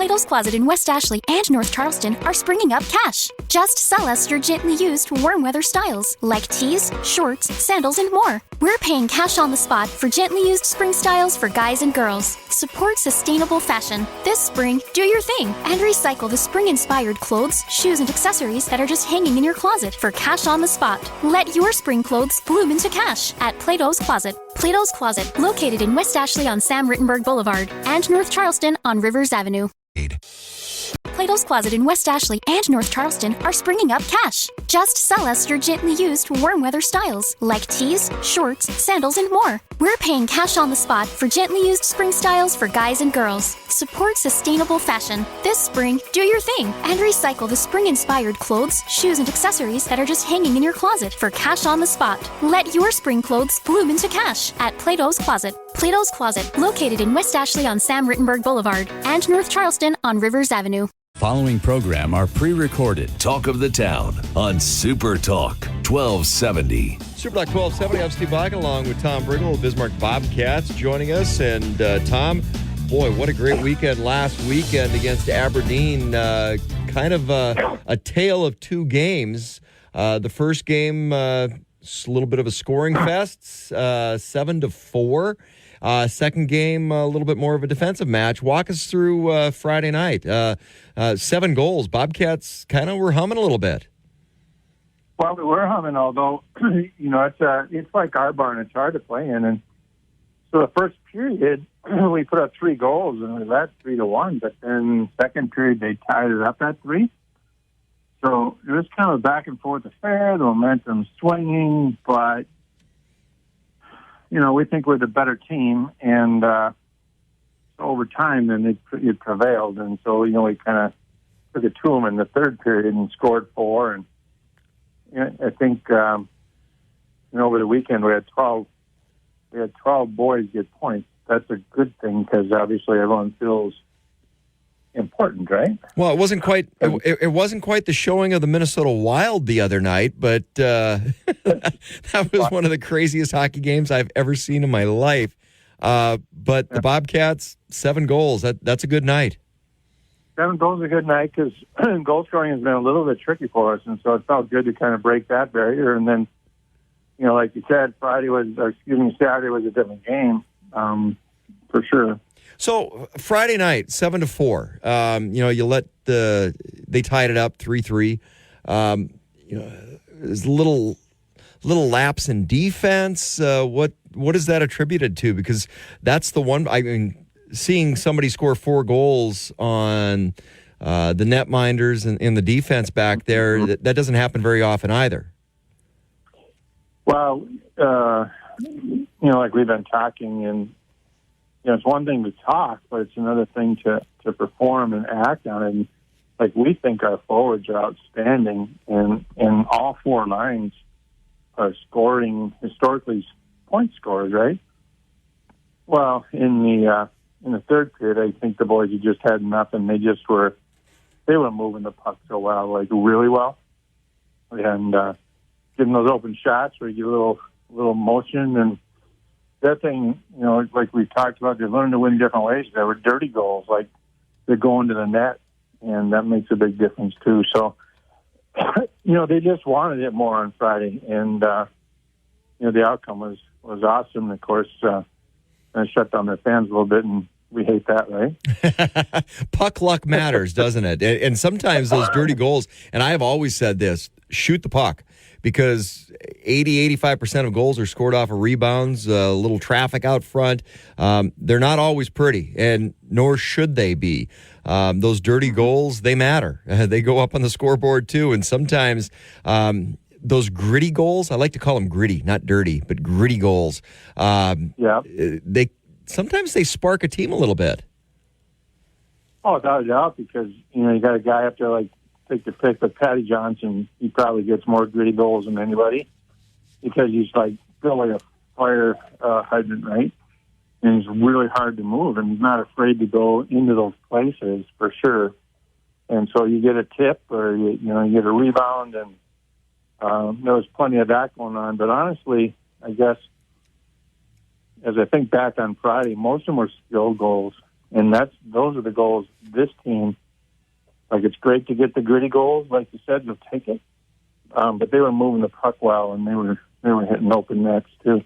Plato's Closet in West Ashley and North Charleston are springing up cash. Just sell us your gently used warm weather styles like tees, shorts, sandals, and more. We're paying cash on the spot for gently used spring styles for guys and girls. Support sustainable fashion. This spring, do your thing and recycle the spring-inspired clothes, shoes, and accessories that are just hanging in your closet for cash on the spot. Let your spring clothes bloom into cash at Plato's Closet. Plato's Closet, located in West Ashley on Sam Rittenberg Boulevard and North Charleston on Rivers Avenue. Plato's Closet in West Ashley and North Charleston are springing up cash. Just sell us your gently used warm weather styles like tees, shorts, sandals, and more. We're paying cash on the spot for gently used spring styles for guys and girls. Support sustainable fashion. This spring, do your thing and recycle the spring-inspired clothes, shoes, and accessories that are just hanging in your closet for cash on the spot. Let your spring clothes bloom into cash at Plato's Closet. Plato's Closet, located in West Ashley on Sam Rittenberg Boulevard and North Charleston on Rivers Avenue. Following program are pre-recorded. Talk of the Town on Super Talk 1270. Super Talk 1270. I'm Steve Bach along with Tom Briggle of Bismarck Bobcats joining us. And Tom, boy, what a great weekend last weekend against Aberdeen. Kind of a tale of two games. The first game, a little bit of a scoring fest, 7-4. Second game, a little bit more of a defensive match. Walk us through Friday night. 7 goals. Bobcats kind of were humming a little bit. Well, we were humming, although, it's like our barn. It's hard to play in. And so the first period, we put up 3 goals, and we led 3-1. But then second period, they tied it up at 3. So it was kind of a back and forth affair. The momentum swinging, but we think we're the better team, and over time, then it prevailed, and so we kind of took it to them in the third period and scored 4, and I think over the weekend we had 12 boys get points. That's a good thing because obviously everyone feels important, right? Well, it wasn't quite the showing of the Minnesota Wild the other night, but that was one of the craziest hockey games I've ever seen in my life. But the Bobcats, 7 goals. That's a good night. 7 goals is a good night because goal scoring has been a little bit tricky for us, and so it felt good to kind of break that barrier. And then, like you said, Saturday was a different game, for sure. So Friday night, 7-4. They tied it up 3-3. There's a little lapse in defense. What is that attributed to? Because that's the one. I mean, seeing somebody score 4 goals on the netminders and in the defense back there, that doesn't happen very often either. Well, like we've been talking, and it's one thing to talk, but it's another thing to perform and act on it. And, we think our forwards are outstanding, and all 4 lines are scoring historically point scorers, right? Well, in the third period, I think the boys had just had enough, and they were moving the puck so well, really well, and getting those open shots where you get a little motion. And that thing, like we talked about, they learned to win different ways. There were dirty goals, like they're going to the net, and that makes a big difference too. So, they just wanted it more on Friday, and the outcome was awesome. And of course, it shut down their fans a little bit, and we hate that, right? Puck luck matters, doesn't it? And sometimes those dirty goals, and I have always said this, shoot the puck, because 80-85% of goals are scored off of rebounds, a little traffic out front. They're not always pretty, and nor should they be. Those dirty goals, they matter. They go up on the scoreboard too, and sometimes those gritty goals, I like to call them gritty, not dirty, but gritty goals. Sometimes they spark a team a little bit. Oh, without a doubt, because you got a guy up there take the pick, but Patty Johnson, he probably gets more gritty goals than anybody because he's built like a fire hydrant, right? And he's really hard to move, and he's not afraid to go into those places for sure. And so you get a tip, or you get a rebound, and there was plenty of that going on. But honestly, I guess as I think back on Friday, most of them were skill goals, And those are the goals this team, like it's great to get the gritty goals, like you said, you'll take it. But they were moving the puck well, and they were hitting open nets too.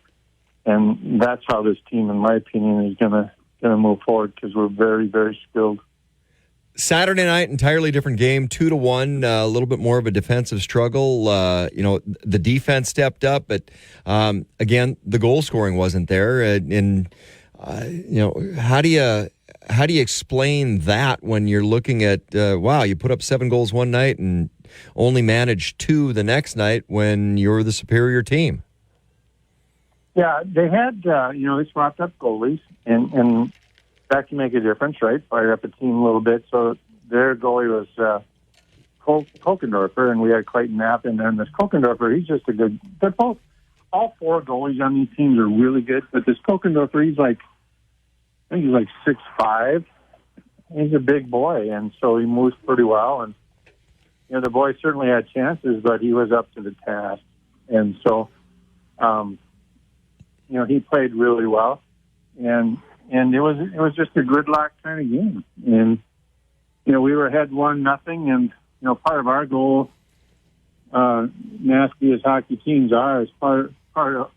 And that's how this team, in my opinion, is gonna move forward, because we're very, very skilled. Saturday night, entirely different game, 2-1, a little bit more of a defensive struggle. The defense stepped up, but again, the goal scoring wasn't there. How do you explain that when you're looking at you put up 7 goals one night and only managed 2 the next night when you're the superior team? Yeah, they had they swapped up goalies, and that can make a difference, right? Fire up a team a little bit. So their goalie was Kokendorfer, and we had Clayton Knapp in there. And this Kokendorfer, he's just a good. All 4 goalies on these teams are really good, but this Kokendorfer, I think he's like 6'5". He's a big boy, and so he moves pretty well. And the boys certainly had chances, but he was up to the task, and so he played really well. And it was just a gridlock kind of game. And, we were ahead 1-0, and, part of our goal, nasty as hockey teams are, is part of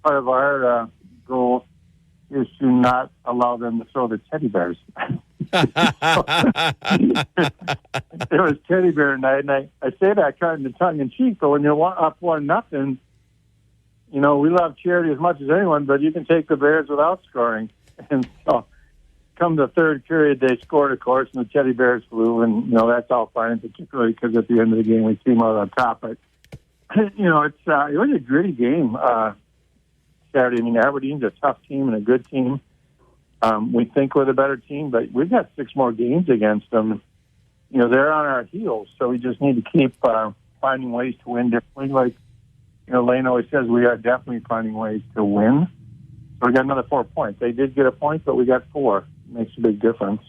our goal is to not allow them to throw the teddy bears. It was teddy bear night, and I say that kind of tongue in cheek, but when you're up 1-0, we love charity as much as anyone, but you can take the Bears without scoring. And so, come the third period, they scored, of course, and the Teddy Bears flew, and that's all fine, particularly because at the end of the game we came out on top. But it was a gritty game Saturday. I mean, Aberdeen's a tough team and a good team. We think we're the better team, but we've got 6 more games against them. They're on our heels, so we just need to keep finding ways to win differently. Like Lane always says, we are definitely finding ways to win. So we got another 4 points. They did get a point, but we got 4. It makes a big difference.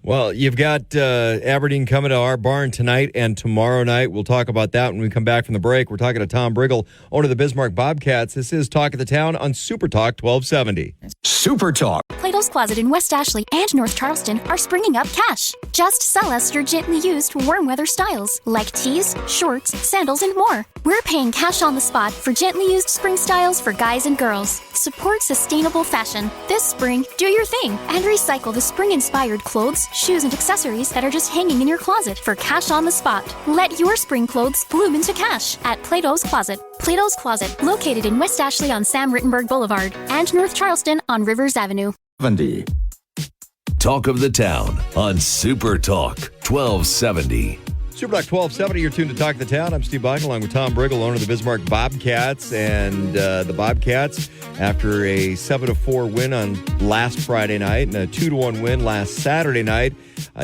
Well, you've got Aberdeen coming to our barn tonight and tomorrow night. We'll talk about that when we come back from the break. We're talking to Tom Briggle, owner of the Bismarck Bobcats. This is Talk of the Town on Super Talk 1270. Super Talk. Plato's Closet in West Ashley and North Charleston are springing up cash. Just sell us your gently used warm weather styles like tees, shorts, sandals, and more. We're paying cash on the spot for gently used spring styles for guys and girls. Support sustainable fashion. This spring, do your thing and recycle the spring-inspired clothes, shoes, and accessories that are just hanging in your closet for cash on the spot. Let your spring clothes bloom into cash at Plato's Closet. Plato's Closet, located in West Ashley on Sam Rittenberg Boulevard and North Charleston on Rivers Avenue. 70. Talk of the Town on Super Talk 1270. Super Talk 1270, you're tuned to Talk of the Town. I'm Steve Biden, along with Tom Briggle, owner of the Bismarck Bobcats. And the Bobcats, after a 7-4 win on last Friday night and a 2-1 win last Saturday night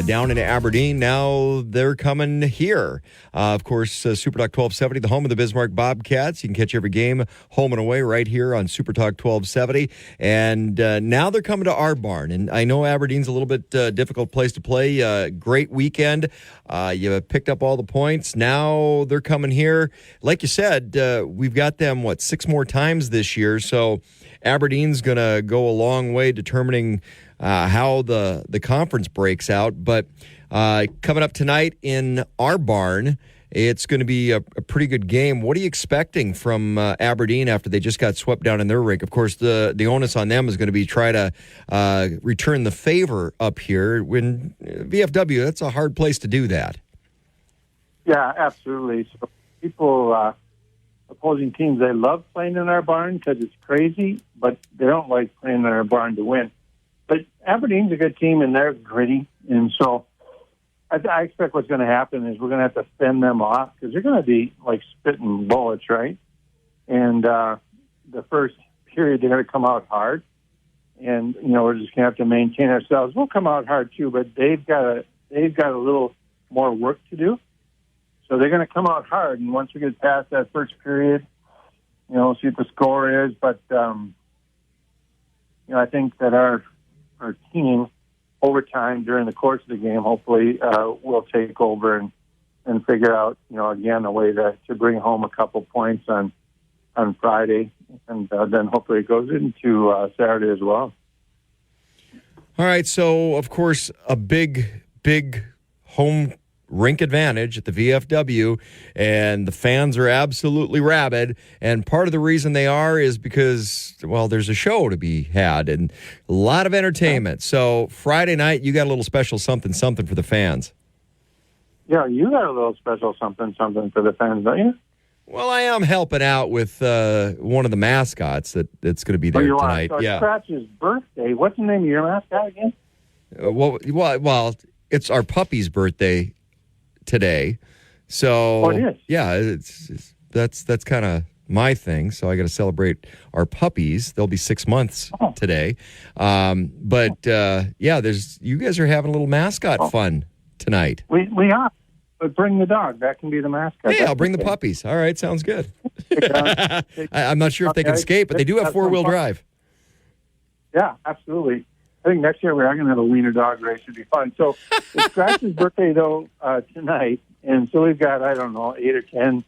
down in Aberdeen, now they're coming here. Of course, Super Talk 1270, the home of the Bismarck Bobcats. You can catch every game home and away right here on Super Talk 1270. And now they're coming to our barn. And I know Aberdeen's a little bit difficult place to play. Great weekend. You picked up all the points. Now they're coming here. Like you said, we've got them, 6 more times this year. So Aberdeen's going to go a long way determining how the conference breaks out. But coming up tonight in our barn, it's going to be a pretty good game. What are you expecting from Aberdeen after they just got swept down in their rink? Of course, the onus on them is going to be try to return the favor up here. When VFW, that's a hard place to do that. Yeah, absolutely. So people, opposing teams, they love playing in our barn because it's crazy, but they don't like playing in our barn to win. But Aberdeen's a good team, and they're gritty, and so I expect what's going to happen is we're going to have to fend them off because they're going to be like spitting bullets, right? And the first period, they're going to come out hard, and we're just going to have to maintain ourselves. We'll come out hard too, but they've got a little more work to do. So they're going to come out hard, and once we get past that first period, we'll see what the score is. But I think that our team, over time during the course of the game, hopefully will take over and figure out, again, a way to bring home a couple points on Friday, and then hopefully it goes into Saturday as well. All right, so, of course, a big home rink advantage at the VFW, and the fans are absolutely rabid. And part of the reason they are is because, well, there's a show to be had and a lot of entertainment. So Friday night, you got a little special something for the fans. Yeah, you got a little special something for the fans, don't you? Well, I am helping out with one of the mascots that's going to be there tonight. So yeah, Scratch's birthday. What's the name of your mascot again? Well, it's our puppy's birthday today, so oh, it is. Yeah, that's kind of my thing. So I got to celebrate our puppies. They'll be 6 months today. But you guys are having a little mascot fun tonight. We are. But bring the dog. That can be the mascot. Hey, I'll bring the puppies. All right, sounds good. I'm not sure if they can skate, but they do have four-wheel drive. Yeah, absolutely. I think next year we are going to have a wiener dog race. It'd be fun. So it's Scratch's birthday, though, tonight. And so we've got, 8 or 10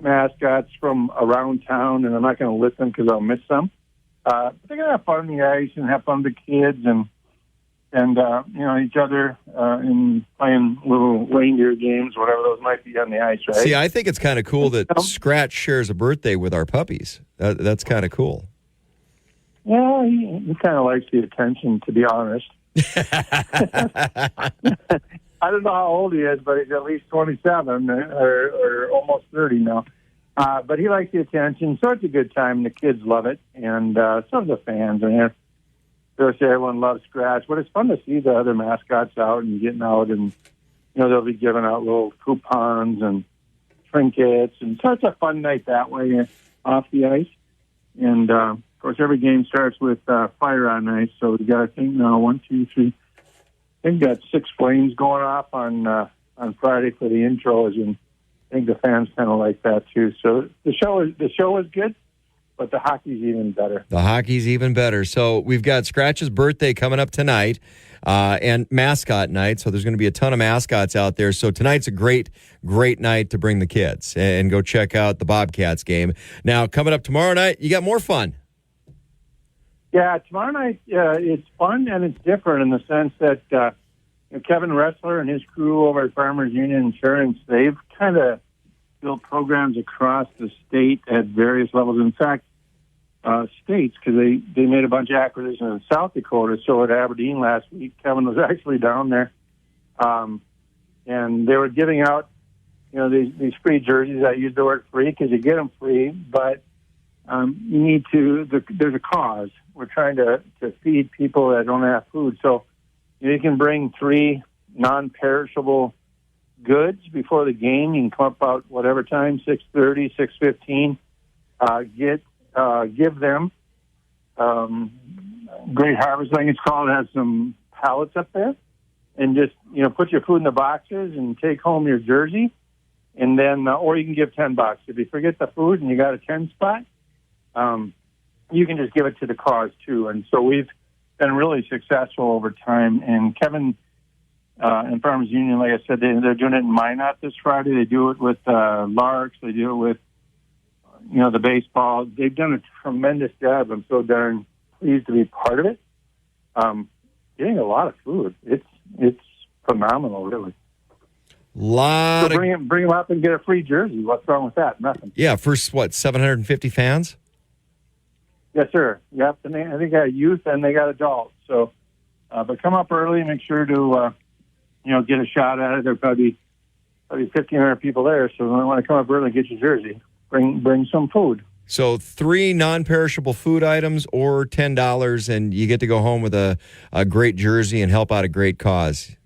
mascots from around town. And I'm not going to list them because I'll miss some. But they're going to have fun on the ice and have fun with the kids and each other in playing little reindeer games, whatever those might be on the ice, right? See, I think it's kind of cool that Scratch shares a birthday with our puppies. That's kind of cool. Yeah, he kind of likes the attention, to be honest. I don't know how old he is, but he's at least 27 or almost 30 now. But he likes the attention, so it's a good time. The kids love it, and so do the fans. And everyone loves Scratch, but it's fun to see the other mascots out and getting out, and they'll be giving out little coupons and trinkets, and so it's a fun night that way off the ice. And of course, every game starts with fire on ice, so we got, I think, now 1, 2, 3. I think got 6 flames going off on Friday for the intros, and I think the fans kind of like that too. So the show is good. But the hockey's even better. The hockey's even better. So we've got Scratch's birthday coming up tonight and mascot night. So there's going to be a ton of mascots out there. So tonight's a great night to bring the kids and go check out the Bobcats game. Now, coming up tomorrow night, you got more fun. Yeah, tomorrow night it's fun and it's different in the sense that Kevin Ressler and his crew over at Farmers Union Insurance, they've kind of built programs across the state at various levels. In fact, states, because they made a bunch of acquisitions in South Dakota. So at Aberdeen last week, Kevin was actually down there, and they were giving out, these free jerseys. I use the word free because you get them free, but you need to. There's a cause. We're trying to feed people that don't have food. So you can bring 3 non-perishable goods before the game. You can come up about whatever time, 6:30, 6:15. Give them Great Harvest, I think it's called. It has some pallets up there, and just put your food in the boxes and take home your jersey, and then or you can give $10 if you forget the food and you got a 10 spot. You can just give it to the cause too, and so we've been really successful over time. And Kevin and Farmers Union, like I said, they're doing it in Minot this Friday. They do it with Larks. They do it with the baseball. They've done a tremendous job. I'm so darn pleased to be part of it. Getting a lot of food. It's phenomenal, really. So bring them up and get a free jersey. What's wrong with that? Nothing. Yeah, first 750 fans? Yes, sir. Yep. And they got youth and they got adults. So, but come up early and make sure to get a shot at it. There'll probably 1,500 people there. So when I want to come up early and get your jersey, bring some food. So 3 non-perishable food items or $10, and you get to go home with a great jersey and help out a great cause.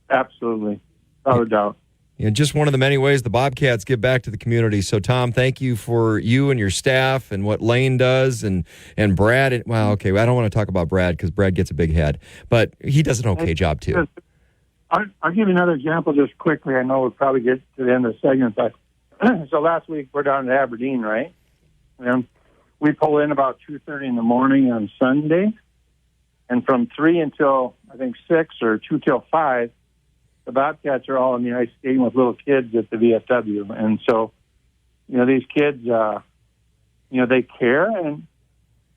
Absolutely. Without a doubt. Just one of the many ways the Bobcats give back to the community. So, Tom, thank you for you and your staff and what Lane does and Brad. I don't want to talk about Brad because Brad gets a big head, but he does an okay job, too. I'll give you another example just quickly. I know we'll probably get to the end of the segment, but so last week we're down in Aberdeen, right? And we pull in about 2:30 in the morning on Sunday, and from 3 until, I think, 6 or 2 till 5, the Bobcats are all on the ice skating with little kids at the VFW. And so, these kids, they care, and,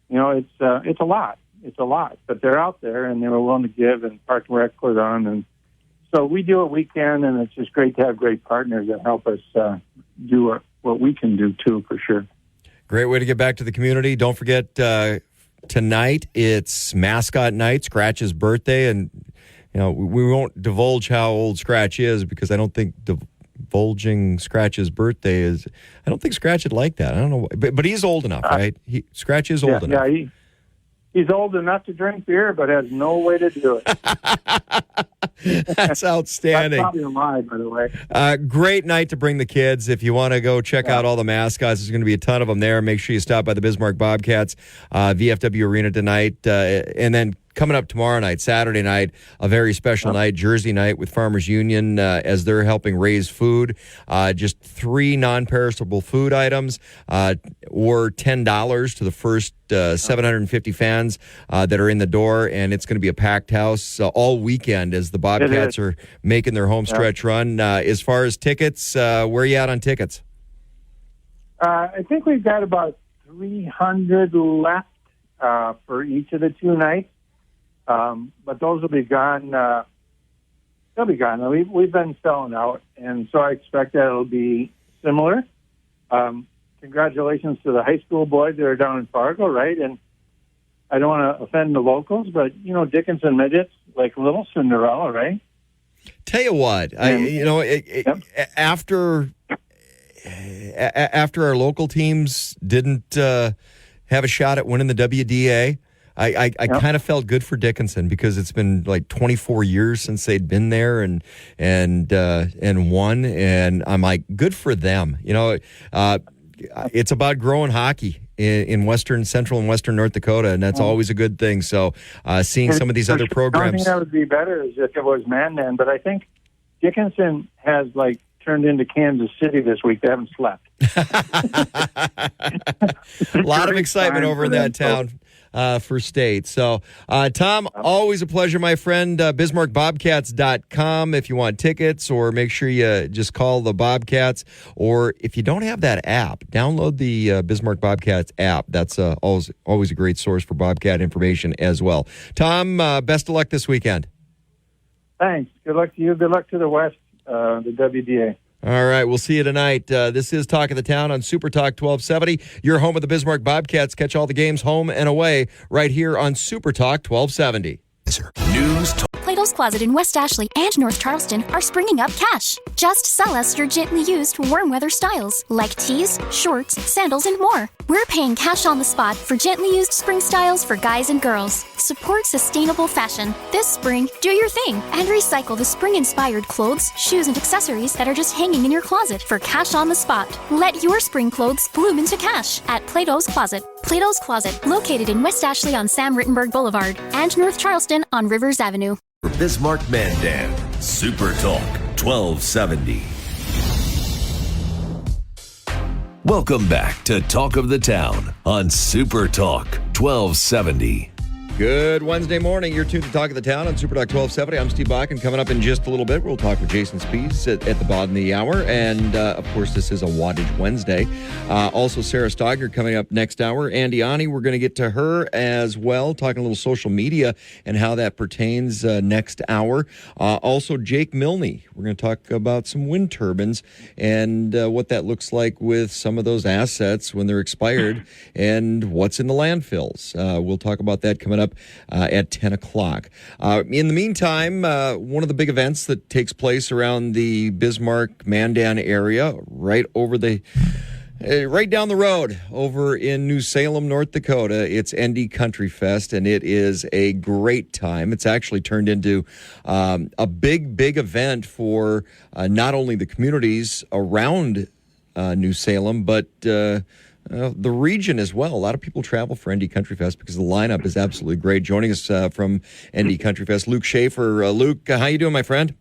it's a lot. it's a lot, but they're out there and they were willing to give, and Park and Rec put on. And so we do what we can, and it's just great to have great partners that help us do what we can do too, for sure. Great way to get back to the community. Don't forget, tonight it's mascot night, Scratch's birthday, and we won't divulge how old Scratch is because I don't think divulging Scratch's birthday is. I don't think Scratch would like that. I don't know, but he's old enough, right? Scratch is old enough. Yeah, he's old enough to drink beer, but has no way to do it. That's outstanding. That's probably a lie, by the way. Great night to bring the kids. If you want to go check out all the mascots, there's going to be a ton of them there. Make sure you stop by the Bismarck Bobcats, VFW Arena tonight. And then coming up tomorrow night, Saturday night, a very special night, Jersey night with Farmers Union as they're helping raise food. Just 3 non-perishable food items or $10 to the first 750 fans that are in the door. And it's going to be a packed house all weekend as the Bobcats are making their home stretch run. As far as tickets, where are you at on tickets? I think we've got about 300 left for each of the 2 nights. But those will be gone. They'll be gone. We've been selling out, and so I expect that it'll be similar. Congratulations to the high school boys that are down in Fargo, right? And I don't want to offend the locals, but Dickinson midgets, like little Cinderella, right? Tell you what, after our local teams didn't have a shot at winning the WDA. I kind of felt good for Dickinson because it's been like 24 years since they'd been there and won, and I'm like, good for them. It's about growing hockey in central and western North Dakota, and that's always a good thing. So seeing some of these other programs, I think that would be better is if it was Mandan, but I think Dickinson has turned into Kansas City this week. They haven't slept. A lot of excitement over in that town. For state. So, Tom, always a pleasure, my friend. BismarckBobcats.com if you want tickets, or make sure you just call the Bobcats. Or if you don't have that app, download the Bismarck Bobcats app. That's always a great source for Bobcat information as well. Tom, best of luck this weekend. Thanks. Good luck to you. Good luck to the West, the WDA. All right, we'll see you tonight. This is Talk of the Town on Super Talk 1270. Your home of the Bismarck Bobcats. Catch all the games home and away right here on Super Talk 1270. News Talk. Plato's Closet in West Ashley and North Charleston are springing up cash. Just sell us your gently used warm weather styles like tees, shorts, sandals, and more. We're paying cash on the spot for gently used spring styles for guys and girls. Support sustainable fashion. This spring, do your thing and recycle the spring-inspired clothes, shoes, and accessories that are just hanging in your closet for cash on the spot. Let your spring clothes bloom into cash at Plato's Closet. Plato's Closet, located in West Ashley on Sam Rittenberg Boulevard and North Charleston on Rivers Avenue. Bismarck Mandan, Super Talk 1270. Welcome back to Talk of the Town on Super Talk 1270. Good Wednesday morning. You're tuned to Talk of the Town on Super Talk 1270. I'm Steve Bach, and coming up in just a little bit, we'll talk with Jason Spees at the bottom of the hour. And, of course, this is a Wattage Wednesday. Also, Sarah Stogner coming up next hour. Andy Ani, we're going to get to her as well, talking a little social media and how that pertains next hour. Also, Jake Milne. We're going to talk about some wind turbines and what that looks like with some of those assets when they're expired and what's in the landfills. We'll talk about that coming up at 10 o'clock. In the meantime, one of the big events that takes place around the Bismarck Mandan area, right down the road over in New Salem, North Dakota, it's ND Country Fest, and it is a great time. It's actually turned into a big event for not only the communities around New Salem, but the region as well. A lot of people travel for ND Country Fest because the lineup is absolutely great. Joining us from ND Country Fest, Luke Schaefer. Luke, how you doing, my friend?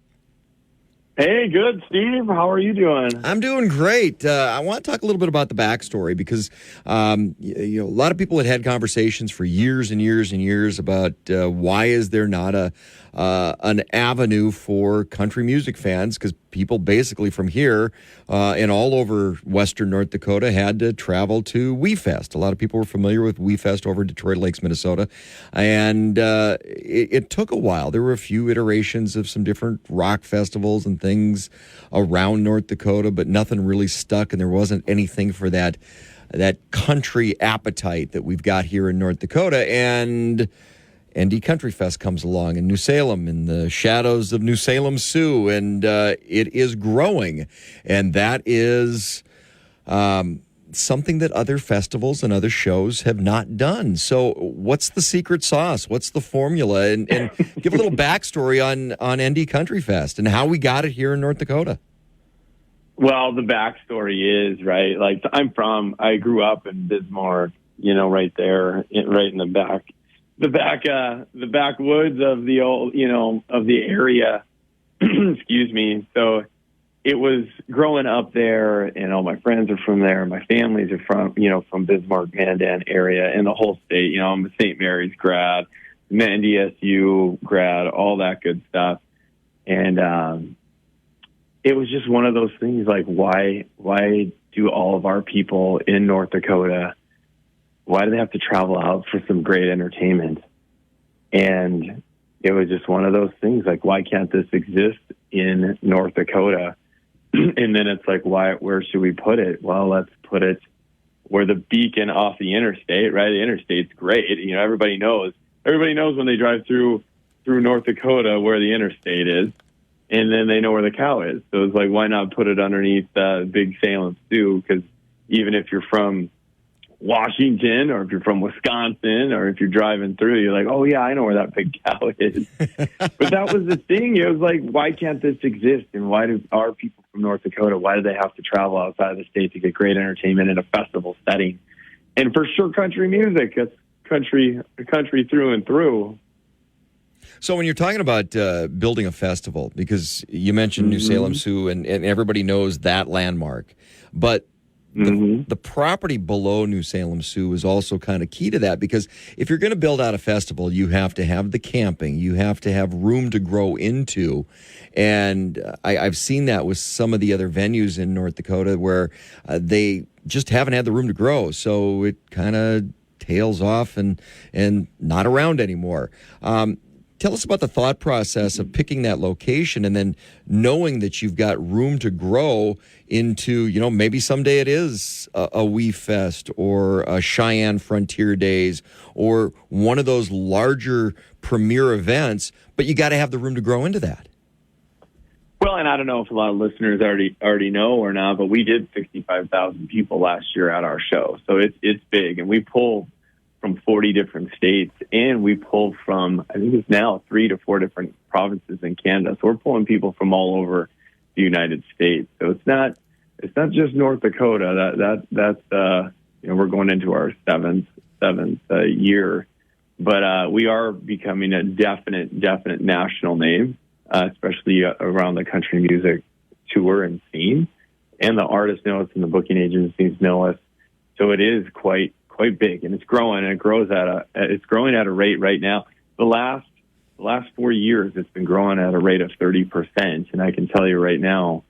Hey, good, Steve. How are you doing? I'm doing great. I want to talk a little bit about the backstory because a lot of people had conversations for years and years and years about why is there not a an avenue for country music fans, because people basically from here and all over western North Dakota had to travel to WeFest. A lot of people were familiar with WeFest over Detroit Lakes, Minnesota, and it took a while. There were a few iterations of some different rock festivals and things around North Dakota, but nothing really stuck, and there wasn't anything for that country appetite that we've got here in North Dakota. And ND Country Fest comes along in New Salem, in the shadows of New Salem Sioux, and it is growing. And that is something that other festivals and other shows have not done. So what's the secret sauce? What's the formula? And give a little backstory on ND Country Fest and how we got it here in North Dakota. Well, the backstory is, right, like I grew up in Bismarck, right there, right in the backwoods of the old, of the area, excuse me. So it was growing up there, and all my friends are from there. My families are from Bismarck, Mandan area, and the whole state. I'm a St. Mary's grad, I'm an NDSU grad, all that good stuff. And, it was just one of those things, like, why do all of our people in North Dakota, why do they have to travel out for some great entertainment? And it was just one of those things, like, why can't this exist in North Dakota? And then it's like, where should we put it? Well, let's put it where the beacon off the interstate, right? The interstate's great. Everybody knows when they drive through North Dakota where the interstate is. And then they know where the cow is. So it's like, why not put it underneath Big Salem Sioux? Because even if you're from Washington, or if you're from Wisconsin, or if you're driving through, you're like, oh, yeah, I know where that big cow is. But that was the thing. It was like, why can't this exist? And why do our people from North Dakota, why do they have to travel outside of the state to get great entertainment in a festival setting? And for sure, country music, it's country through and through. So when you're talking about building a festival, because you mentioned New Salem Sioux, and everybody knows that landmark, but the property below New Salem Sioux is also kind of key to that, because if you're going to build out a festival, you have to have the camping, you have to have room to grow into, and I've seen that with some of the other venues in North Dakota where they just haven't had the room to grow, so it kind of tails off and not around anymore. Tell us about the thought process of picking that location and then knowing that you've got room to grow into, maybe someday it is a Wee Fest or a Cheyenne Frontier Days or one of those larger premier events, but you got to have the room to grow into that. Well, and I don't know if a lot of listeners already know or not, but we did 65,000 people last year at our show. So it's big, and we pull from 40 different states, and we pull from, I think it's now 3 to 4 different provinces in Canada. So we're pulling people from all over the United States. So it's not just North Dakota. That's we're going into our seventh year, but we are becoming a definite national name, especially around the country music tour and scene, and the artists know us and the booking agencies know us. So it is quite big, and it's growing, and it's growing at a rate right now. The last 4 years, it's been growing at a rate of 30%, and I can tell you right now,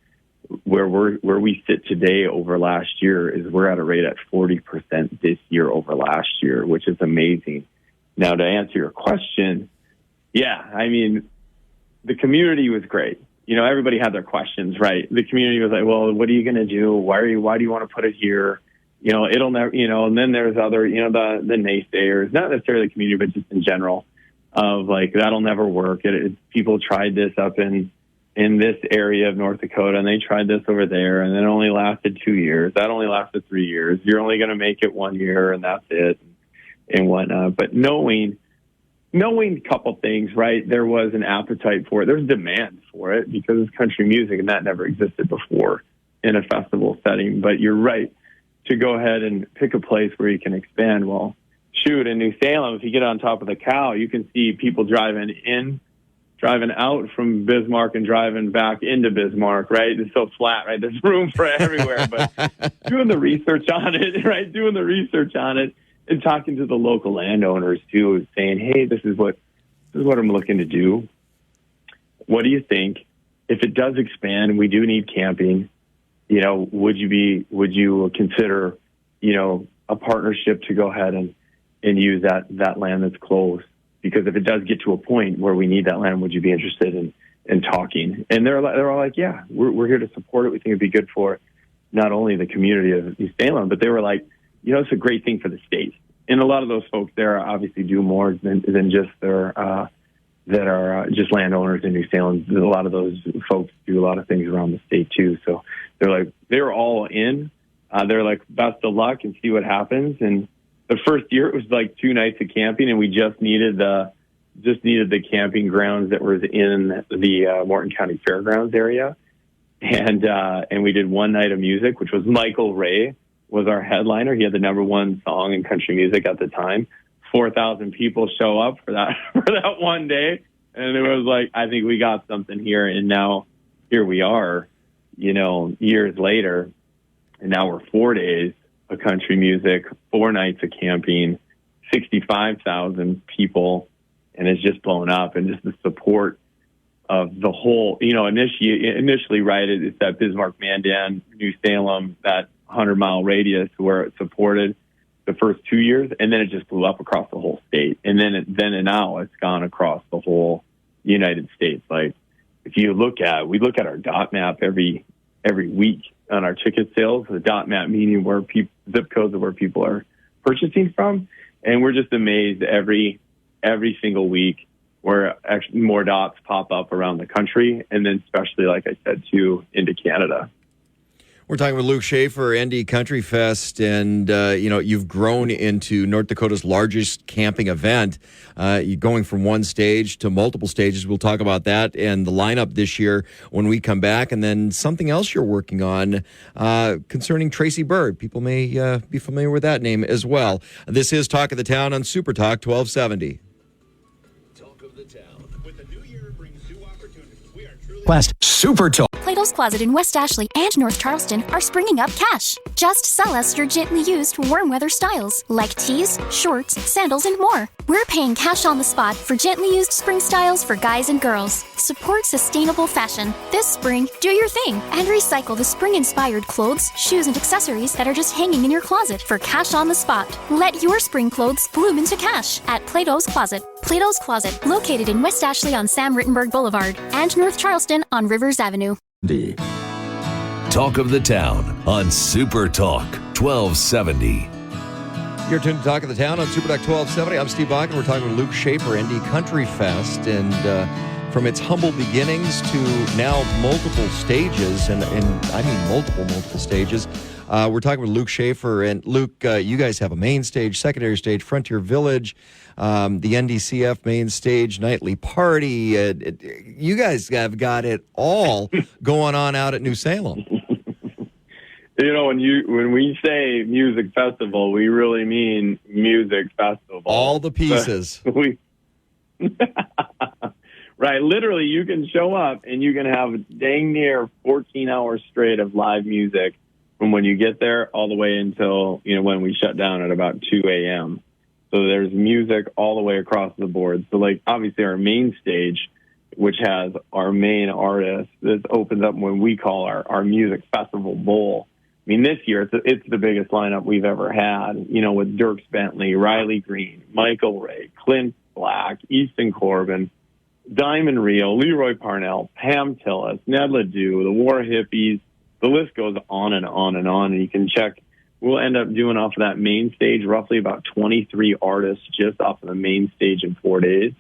where we sit today over last year is we're at a rate at 40% this year over last year, which is amazing. Now, to answer your question, yeah, I mean, the community was great. Everybody had their questions, right? The community was like, well, what are you going to do? Why do you want to put it here? It'll never, and then there's other, the naysayers, not necessarily the community, but just in general, of like, that'll never work. People tried this up in this area of North Dakota, and they tried this over there, and it only lasted 2 years. That only lasted 3 years. You're only going to make it 1 year, and that's it, and whatnot. But knowing a couple things, right? There was an appetite for it. There's demand for it because it's country music, and that never existed before in a festival setting. But you're right to go ahead and pick a place where you can expand. Well, shoot, in New Salem, if you get on top of the cow, you can see people driving out from Bismarck and driving back into Bismarck, right? It's so flat, right? There's room for everywhere. But doing the research on it, right? Doing the research on it and talking to the local landowners too, saying, hey, this is what I'm looking to do. what do you think if it does expand and we do need camping? You know, would you consider, you know, a partnership to go ahead and use that land that's close? Because if it does get to a point where we need that land, would you be interested in talking? And they're all like, yeah, we're here to support it. We think it'd be good for not only the community of East Salem, but they were like, you know, it's a great thing for the state. And a lot of those folks there obviously do more than just that are just landowners in New Salem. A lot of those folks do a lot of things around the state too. So they were all in. They're like, best of luck and see what happens. And the first year it was like 2 nights of camping, and we just needed the camping grounds that was in the Morton County Fairgrounds area. And we did 1 night of music, which was Michael Ray was our headliner. He had the #1 song in country music at the time. 4,000 people show up for that one day. And it was like, I think we got something here. And now here we are, you know, years later. And now we're 4 days of country music, 4 nights of camping, 65,000 people. And it's just blown up. And just the support of the whole, you know, initially, right, it's that Bismarck, Mandan, New Salem, that 100-mile radius where it supported the first 2 years, and then it just blew up across the whole state. And then now it's gone across the whole United States. Like, if you we look at our dot map every week on our ticket sales, the dot map meaning where zip codes of where people are purchasing from. And we're just amazed every single week where actually more dots pop up around the country. And then especially, like I said, too, into Canada. We're talking with Luke Schaefer, ND Country Fest, and you know, you've grown into North Dakota's largest camping event. You're going from one stage to multiple stages. We'll talk about that and the lineup this year when we come back, and then something else you're working on concerning Tracy Bird. People may be familiar with that name as well. This is Talk of the Town on Super Talk 1270. Talk of the Town. With the new year brings new opportunities. We are truly Quest Super Talk. Plato's Closet in West Ashley and North Charleston are springing up cash. Just sell us your gently used warm weather styles like tees, shorts, sandals, and more. We're paying cash on the spot for gently used spring styles for guys and girls. Support sustainable fashion. This spring, do your thing and recycle the spring-inspired clothes, shoes, and accessories that are just hanging in your closet for cash on the spot. Let your spring clothes bloom into cash at Plato's Closet. Plato's Closet, located in West Ashley on Sam Rittenberg Boulevard and North Charleston on Rivers Avenue. Talk of the Town on Super Talk 1270. You're tuned to Talk of the Town on Super Talk 1270. I'm Steve Bakken. We're talking with Luke Schaefer, ND Country Fest, and from its humble beginnings to now multiple stages, and I mean multiple stages. We're talking with Luke Schaefer, and Luke, you guys have a main stage, secondary stage, Frontier Village, the NDCF main stage, nightly party. You guys have got it all going on out at New Salem. You know, when we say music festival, we really mean music festival. All the pieces. Right. Literally, you can show up and you can have dang near 14 hours straight of live music from when you get there all the way until, you know, when we shut down at about 2 a.m. So there's music all the way across the board. So, like, obviously our main stage, which has our main artist, this opens up when we call our music festival bowl. I mean, this year it's the biggest lineup we've ever had, you know, with Dierks Bentley, Riley Green, Michael Ray, Clint Black, Easton Corbin, Diamond Rio, Leroy Parnell, Pam Tillis, Ned Ledoux, the War Hippies. The list goes on and on and on. And you can check. We'll end up doing off of that main stage roughly about 23 artists just off of the main stage in 4 days.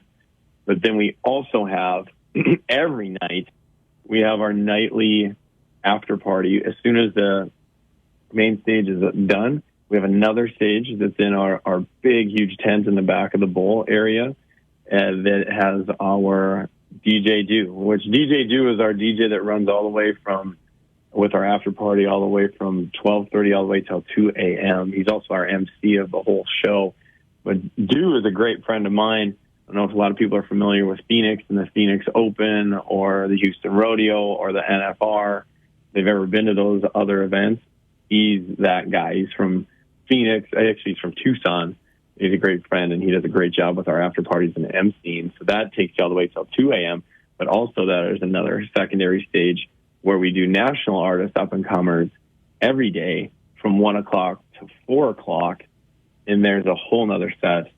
But then we also have every night, we have our nightly after party. As soon as the main stage is done, we have another stage that's in our big, huge tent in the back of the bowl area that has our DJ Do, which DJ Do is our DJ that runs all the way from, with our after party, all the way from 12:30 all the way till 2 a.m. He's also our MC of the whole show. But Do is a great friend of mine. I don't know if a lot of people are familiar with Phoenix and the Phoenix Open or the Houston Rodeo or the NFR. If they've ever been to those other events. He's that guy. He's from Phoenix. Actually, he's from Tucson. He's a great friend, and he does a great job with our after parties and emceeing. So that takes you all the way till 2 a.m. but also there's another secondary stage where we do national artists, up-and-comers, every day from 1 o'clock to 4 o'clock. And there's a whole nother set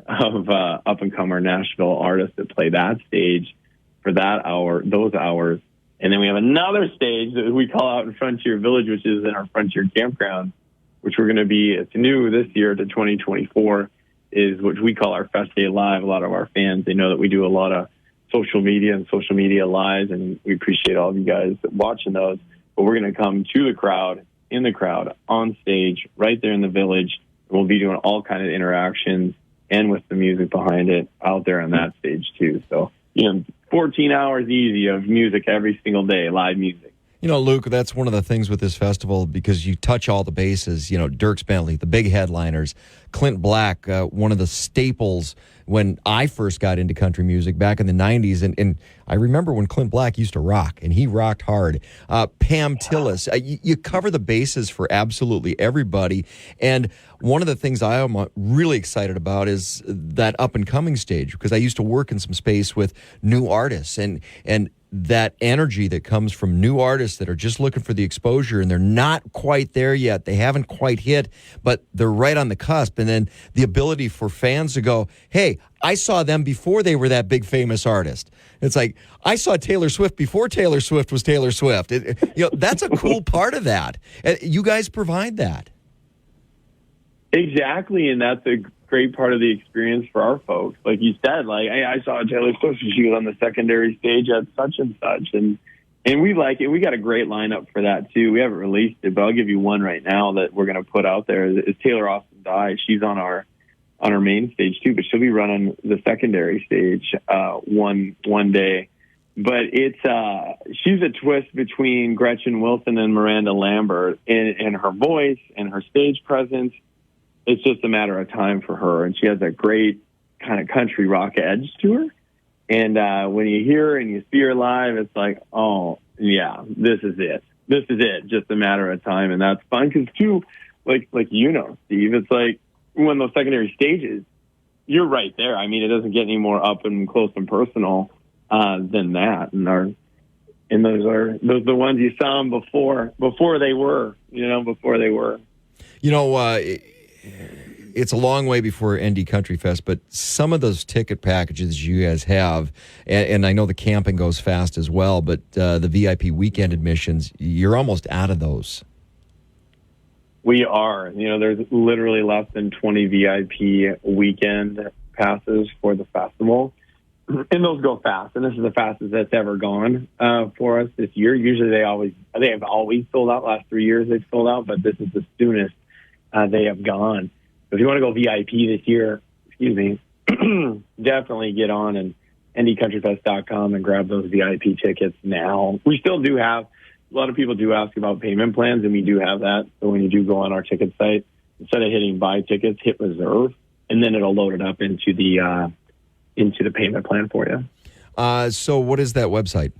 of up-and-comer Nashville artists that play that stage for that hour, those hours. And then we have another stage that we call out in Frontier Village, which is in our Frontier Campground, which we're going to be, it's new this year to 2024, is what we call our Fest Day Live. A lot of our fans, they know that we do a lot of social media and social media lives, and we appreciate all of you guys watching those. But we're going to come to the crowd, in the crowd, on stage, right there in the village. We'll be doing all kind of interactions and with the music behind it out there on that stage too. So, 14 hours easy of music every single day, live music. Luke, that's one of the things with this festival, because you touch all the bases. Dierks Bentley, the big headliners, Clint Black, one of the staples when I first got into country music back in the 90s. And I remember when Clint Black used to rock, and he rocked hard. Pam Tillis, you cover the bases for absolutely everybody. And one of the things I am really excited about is that up-and-coming stage, because I used to work in some space with new artists, and that energy that comes from new artists that are just looking for the exposure, and they're not quite there yet. They haven't quite hit, but they're right on the cusp. And then the ability for fans to go, hey, I saw them before they were that big famous artist. It's like, I saw Taylor Swift before Taylor Swift was Taylor Swift. That's a cool part of that. You guys provide that. Exactly, and that's a great part of the experience for our folks. Like you said, I saw Taylor Swift, she was on the secondary stage at such and such, and we like it. We got a great lineup for that too. We haven't released it, but I'll give you one right now that we're going to put out there. Is Taylor Austin Dye. She's on our main stage too, but she'll be running the secondary stage one day. But she's a twist between Gretchen Wilson and Miranda Lambert in her voice and her stage presence. It's just a matter of time for her, and she has a great kind of country rock edge to her. And when you hear her and you see her live, it's like, oh, yeah, this is it. This is it. Just a matter of time, and that's fun because, too, like Steve, it's like when those secondary stages, you're right there. I mean, it doesn't get any more up and close and personal than that. And those are the ones you saw them before they were. It's a long way before ND Country Fest, but some of those ticket packages you guys have, and I know the camping goes fast as well, but the VIP weekend admissions, you're almost out of those. We are. There's literally less than 20 VIP weekend passes for the festival, and those go fast. And this is the fastest that's ever gone for us this year. Usually they have always sold out. Last 3 years they've sold out, but this is the soonest they have gone. So if you want to go VIP this year, definitely get on and ndcountryfest.com and grab those VIP tickets now. We still do have, a lot of people do ask about payment plans, and we do have that. So when you do go on our ticket site, instead of hitting buy tickets, hit reserve, and then it'll load it up into the payment plan for you. So what is that website?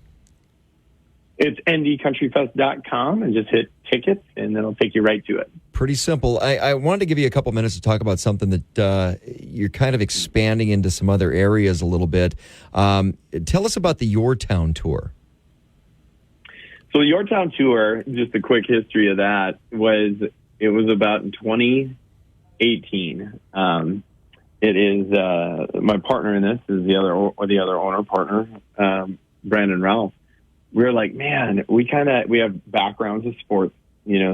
It's ndcountryfest.com, and just hit tickets, and then it'll take you right to it. Pretty simple. I wanted to give you a couple minutes to talk about something that you're kind of expanding into some other areas a little bit. Tell us about the Your Town tour. So the Your Town tour, just a quick history of that, was about in 2018. It is my partner in this is the other owner partner, Brandon Ralph. We were like, man, we have backgrounds of sports,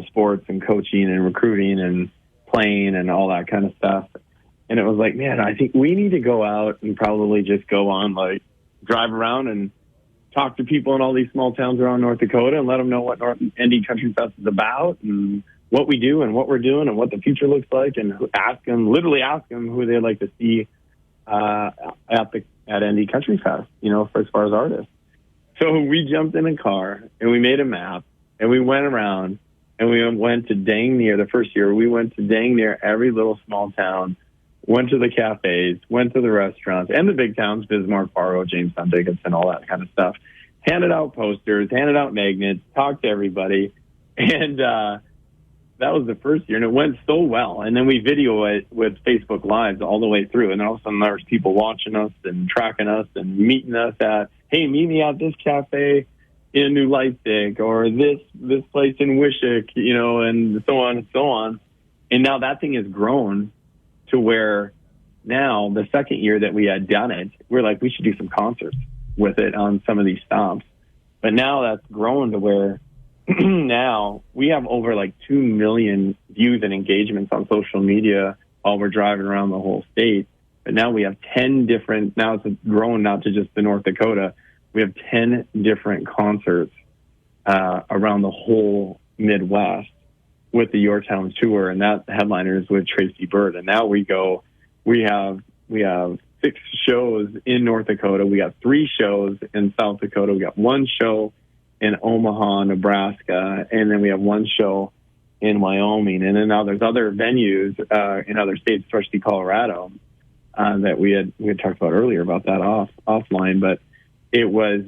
sports and coaching and recruiting and playing and all that kind of stuff. And it was like, man, I think we need to go out and probably just go on, drive around and talk to people in all these small towns around North Dakota and let them know what ND Country Fest is about and what we do and what we're doing and what the future looks like, and ask them who they'd like to see at ND Country Fest, for as far as artists. So we jumped in a car and we made a map and we went around and we went to dang near the first year. We went to dang near every little small town, went to the cafes, went to the restaurants and the big towns, Bismarck, Fargo, Jamestown, Dickinson, all that kind of stuff. Handed out posters, handed out magnets, talked to everybody. And that was the first year, and it went so well. And then we video it with Facebook Lives all the way through. And all of a sudden there was people watching us and tracking us and meeting us at, hey, meet me at this cafe in New Leipzig or this place in Wishick, and so on and so on. And now that thing has grown to where now the second year that we had done it, we're like, we should do some concerts with it on some of these stops. But now that's grown to where now we have over like 2 million views and engagements on social media while we're driving around the whole state. But now we have 10 different, now it's grown not to just the North Dakota. We have 10 different concerts around the whole Midwest with the Your Town tour, and that headliner is with Tracy Byrd. And now we have 6 shows in North Dakota. We got 3 shows in South Dakota. We got 1 show in Omaha, Nebraska, and then we have 1 show in Wyoming. And then now there's other venues in other states, especially Colorado, that we had talked about earlier about that offline. But it was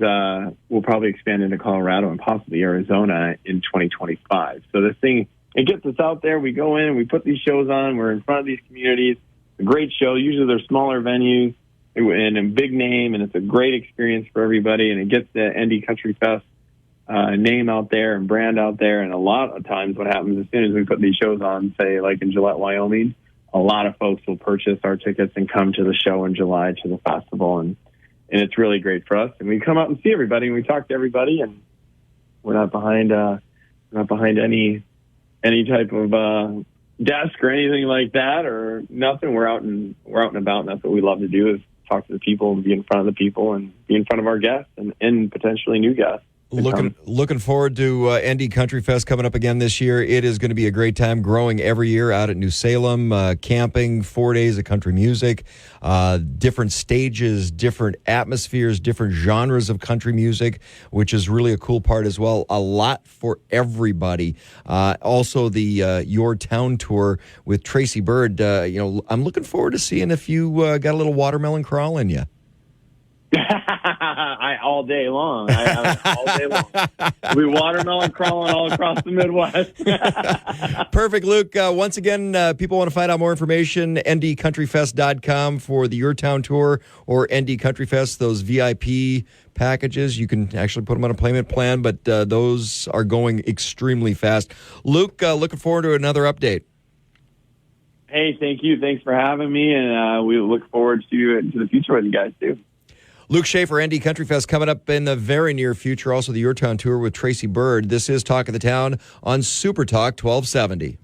we'll probably expand into Colorado and possibly Arizona in 2025. So this thing, it gets us out there. We go in and we put these shows on. We're in front of these communities. It's a great show. Usually they're smaller venues and a big name, and it's a great experience for everybody. And it gets the ND Country Fest name out there and brand out there. And a lot of times what happens as soon as we put these shows on, say like in Gillette, Wyoming, a lot of folks will purchase our tickets and come to the show in July, to the festival. And it's really great for us. And we come out and see everybody, and we talk to everybody, and we're not behind any type of desk or anything like that or nothing. We're out and about, and that's what we love to do, is talk to the people and be in front of the people and be in front of our guests and potentially new guests. Looking forward to ND Country Fest coming up again this year. It is going to be a great time, growing every year out at New Salem, camping, 4 days of country music, different stages, different atmospheres, different genres of country music, which is really a cool part as well. A lot for everybody. Also, the Your Town tour with Tracy Byrd. I'm looking forward to seeing if you got a little watermelon crawl in you. All day long. All day long. We watermelon crawling all across the Midwest. Perfect, Luke. Once again, people want to find out more information, ndcountryfest.com for the Your Town tour or ND Country Fest, those VIP packages. You can actually put them on a payment plan, but those are going extremely fast. Luke, looking forward to another update. Hey, thank you. Thanks for having me, and we look forward to the future with you guys, too. Luke Schaefer, ND Country Fest, coming up in the very near future. Also, the Your Town tour with Tracy Byrd. This is Talk of the Town on Super Talk 1270.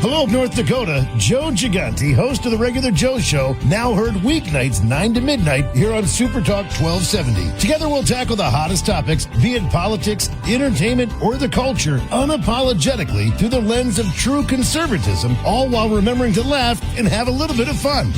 Hello, North Dakota. Joe Gigante, host of the Regular Joe Show, now heard weeknights 9 to midnight here on Super Talk 1270. Together we'll tackle the hottest topics, be it politics, entertainment, or the culture, unapologetically through the lens of true conservatism, all while remembering to laugh and have a little bit of fun.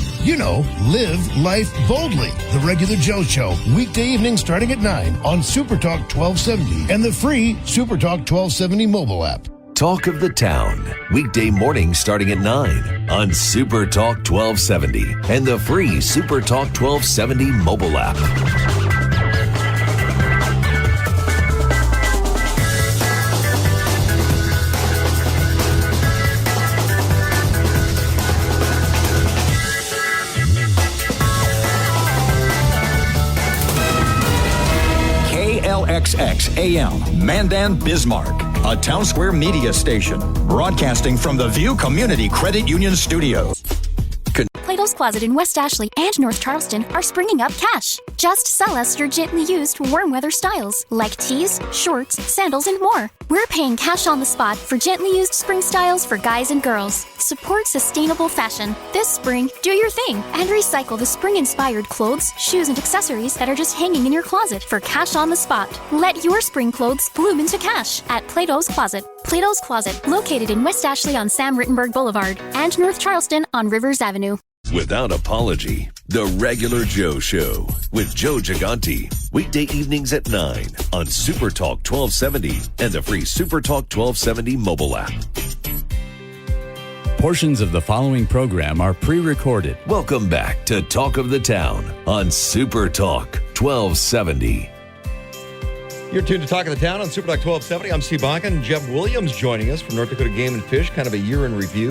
Live life boldly. The Regular Joe Show, weekday evenings starting at 9 on Super Talk 1270 and the free Super Talk 1270 mobile app. Talk of the Town, weekday mornings starting at 9 on Super Talk 1270 and the free Super Talk 1270 mobile app. KLXX AM, Mandan, Bismarck, a Town Square media station, broadcasting from the View Community Credit Union Studios. Plato's Closet in West Ashley and North Charleston are springing up cash. Just sell us your gently used warm weather styles like tees, shorts, sandals, and more. We're paying cash on the spot for gently used spring styles for guys and girls. Support sustainable fashion. This spring, do your thing and recycle the spring-inspired clothes, shoes, and accessories that are just hanging in your closet for cash on the spot. Let your spring clothes bloom into cash at Plato's Closet. Plato's Closet, located in West Ashley on Sam Rittenberg Boulevard and North Charleston on Rivers Avenue. Without apology, The Regular Joe Show with Joe Gigante. Weekday evenings at 9 on Super Talk 1270 and the free Super Talk 1270 mobile app. Portions of the following program are pre-recorded. Welcome back to Talk of the Town on Super Talk 1270. You're tuned to Talk of the Town on Super Talk 1270. I'm Steve Bonkin. Jeb Williams joining us from North Dakota Game and Fish, kind of a year in review.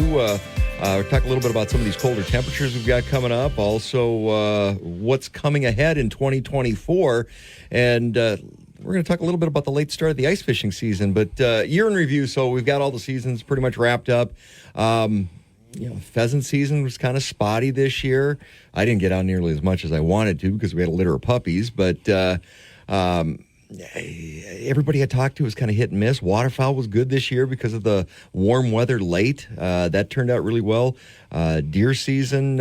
We'll talk a little bit about some of these colder temperatures we've got coming up. Also, what's coming ahead in 2024. And we're going to talk a little bit about the late start of the ice fishing season. But year in review, so we've got all the seasons pretty much wrapped up. Pheasant season was kind of spotty this year. I didn't get out nearly as much as I wanted to because we had a litter of puppies. But everybody I talked to was kind of hit and miss. Waterfowl was good this year because of the warm weather late. That turned out really well. Deer season,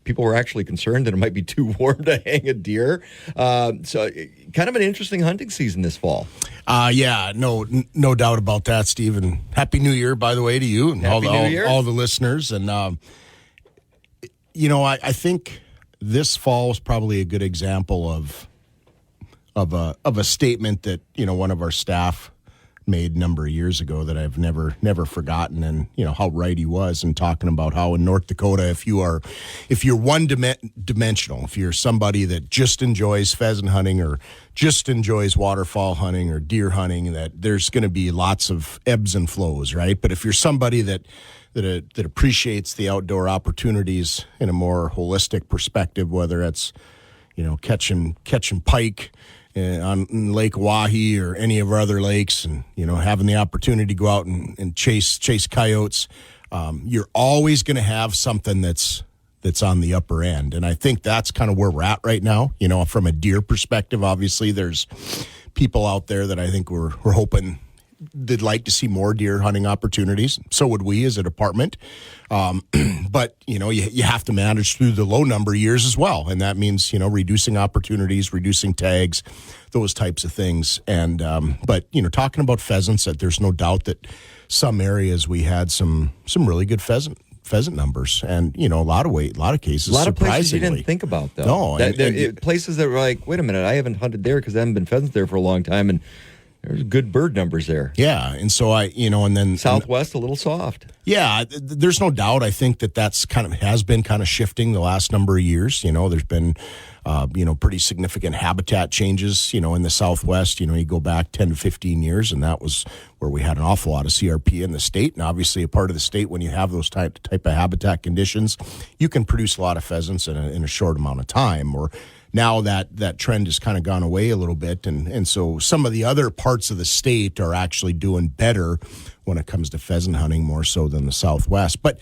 people were actually concerned that it might be too warm to hang a deer. So kind of an interesting hunting season this fall. No doubt about that, Steve. And Happy New Year, by the way, to you and all the listeners. And, I think this fall is probably a good example of a statement that, one of our staff made a number of years ago that I've never forgotten, and how right he was in talking about how in North Dakota, if you're one-dimensional, if you're somebody that just enjoys pheasant hunting or just enjoys waterfowl hunting or deer hunting, that there's going to be lots of ebbs and flows, right? But if you're somebody that appreciates the outdoor opportunities in a more holistic perspective, whether it's catching pike on Lake Oahe or any of our other lakes, and having the opportunity to go out and chase coyotes, you're always going to have something that's on the upper end. And I think that's kind of where we're at right now. From a deer perspective, obviously there's people out there that I think we're hoping they'd like to see more deer hunting opportunities. So would we as a department. But, you have to manage through the low number years as well. And that means, reducing opportunities, reducing tags, those types of things. And, but talking about pheasants, that there's no doubt that some areas we had some really good pheasant numbers, and a lot of cases, a lot of places you didn't think about, though. No, places that were like, wait a minute, I haven't hunted there because I haven't been pheasants there for a long time, and there's good bird numbers there. Yeah, and so and then Southwest a little soft. Yeah, there's no doubt. I think that's has been shifting the last number of years. There's been pretty significant habitat changes. In the Southwest. You go back 10 to 15 years, and that was where we had an awful lot of CRP in the state. And obviously, a part of the state, when you have those type of habitat conditions, you can produce a lot of pheasants in a short amount of time. Or now that trend has kind of gone away a little bit, and so some of the other parts of the state are actually doing better when it comes to pheasant hunting, more so than the Southwest. But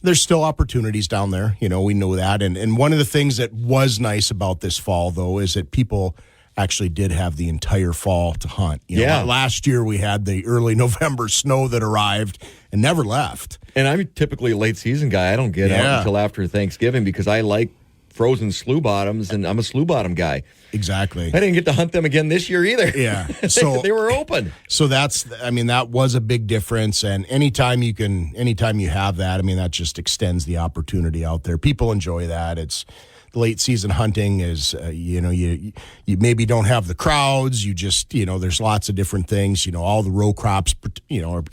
there's still opportunities down there. We know that. And one of the things that was nice about this fall, though, is that people actually did have the entire fall to hunt. Last year we had the early November snow that arrived and never left. And I'm typically a late season guy. I don't get out until after Thanksgiving because I like frozen slough bottoms, and I'm a slough bottom guy. Exactly. I didn't get to hunt them again this year either. Yeah. So they were open. So that was a big difference. And anytime you have that, that just extends the opportunity out there. People enjoy that. It's late season hunting is, you maybe don't have the crowds. You just, there's lots of different things. All the row crops,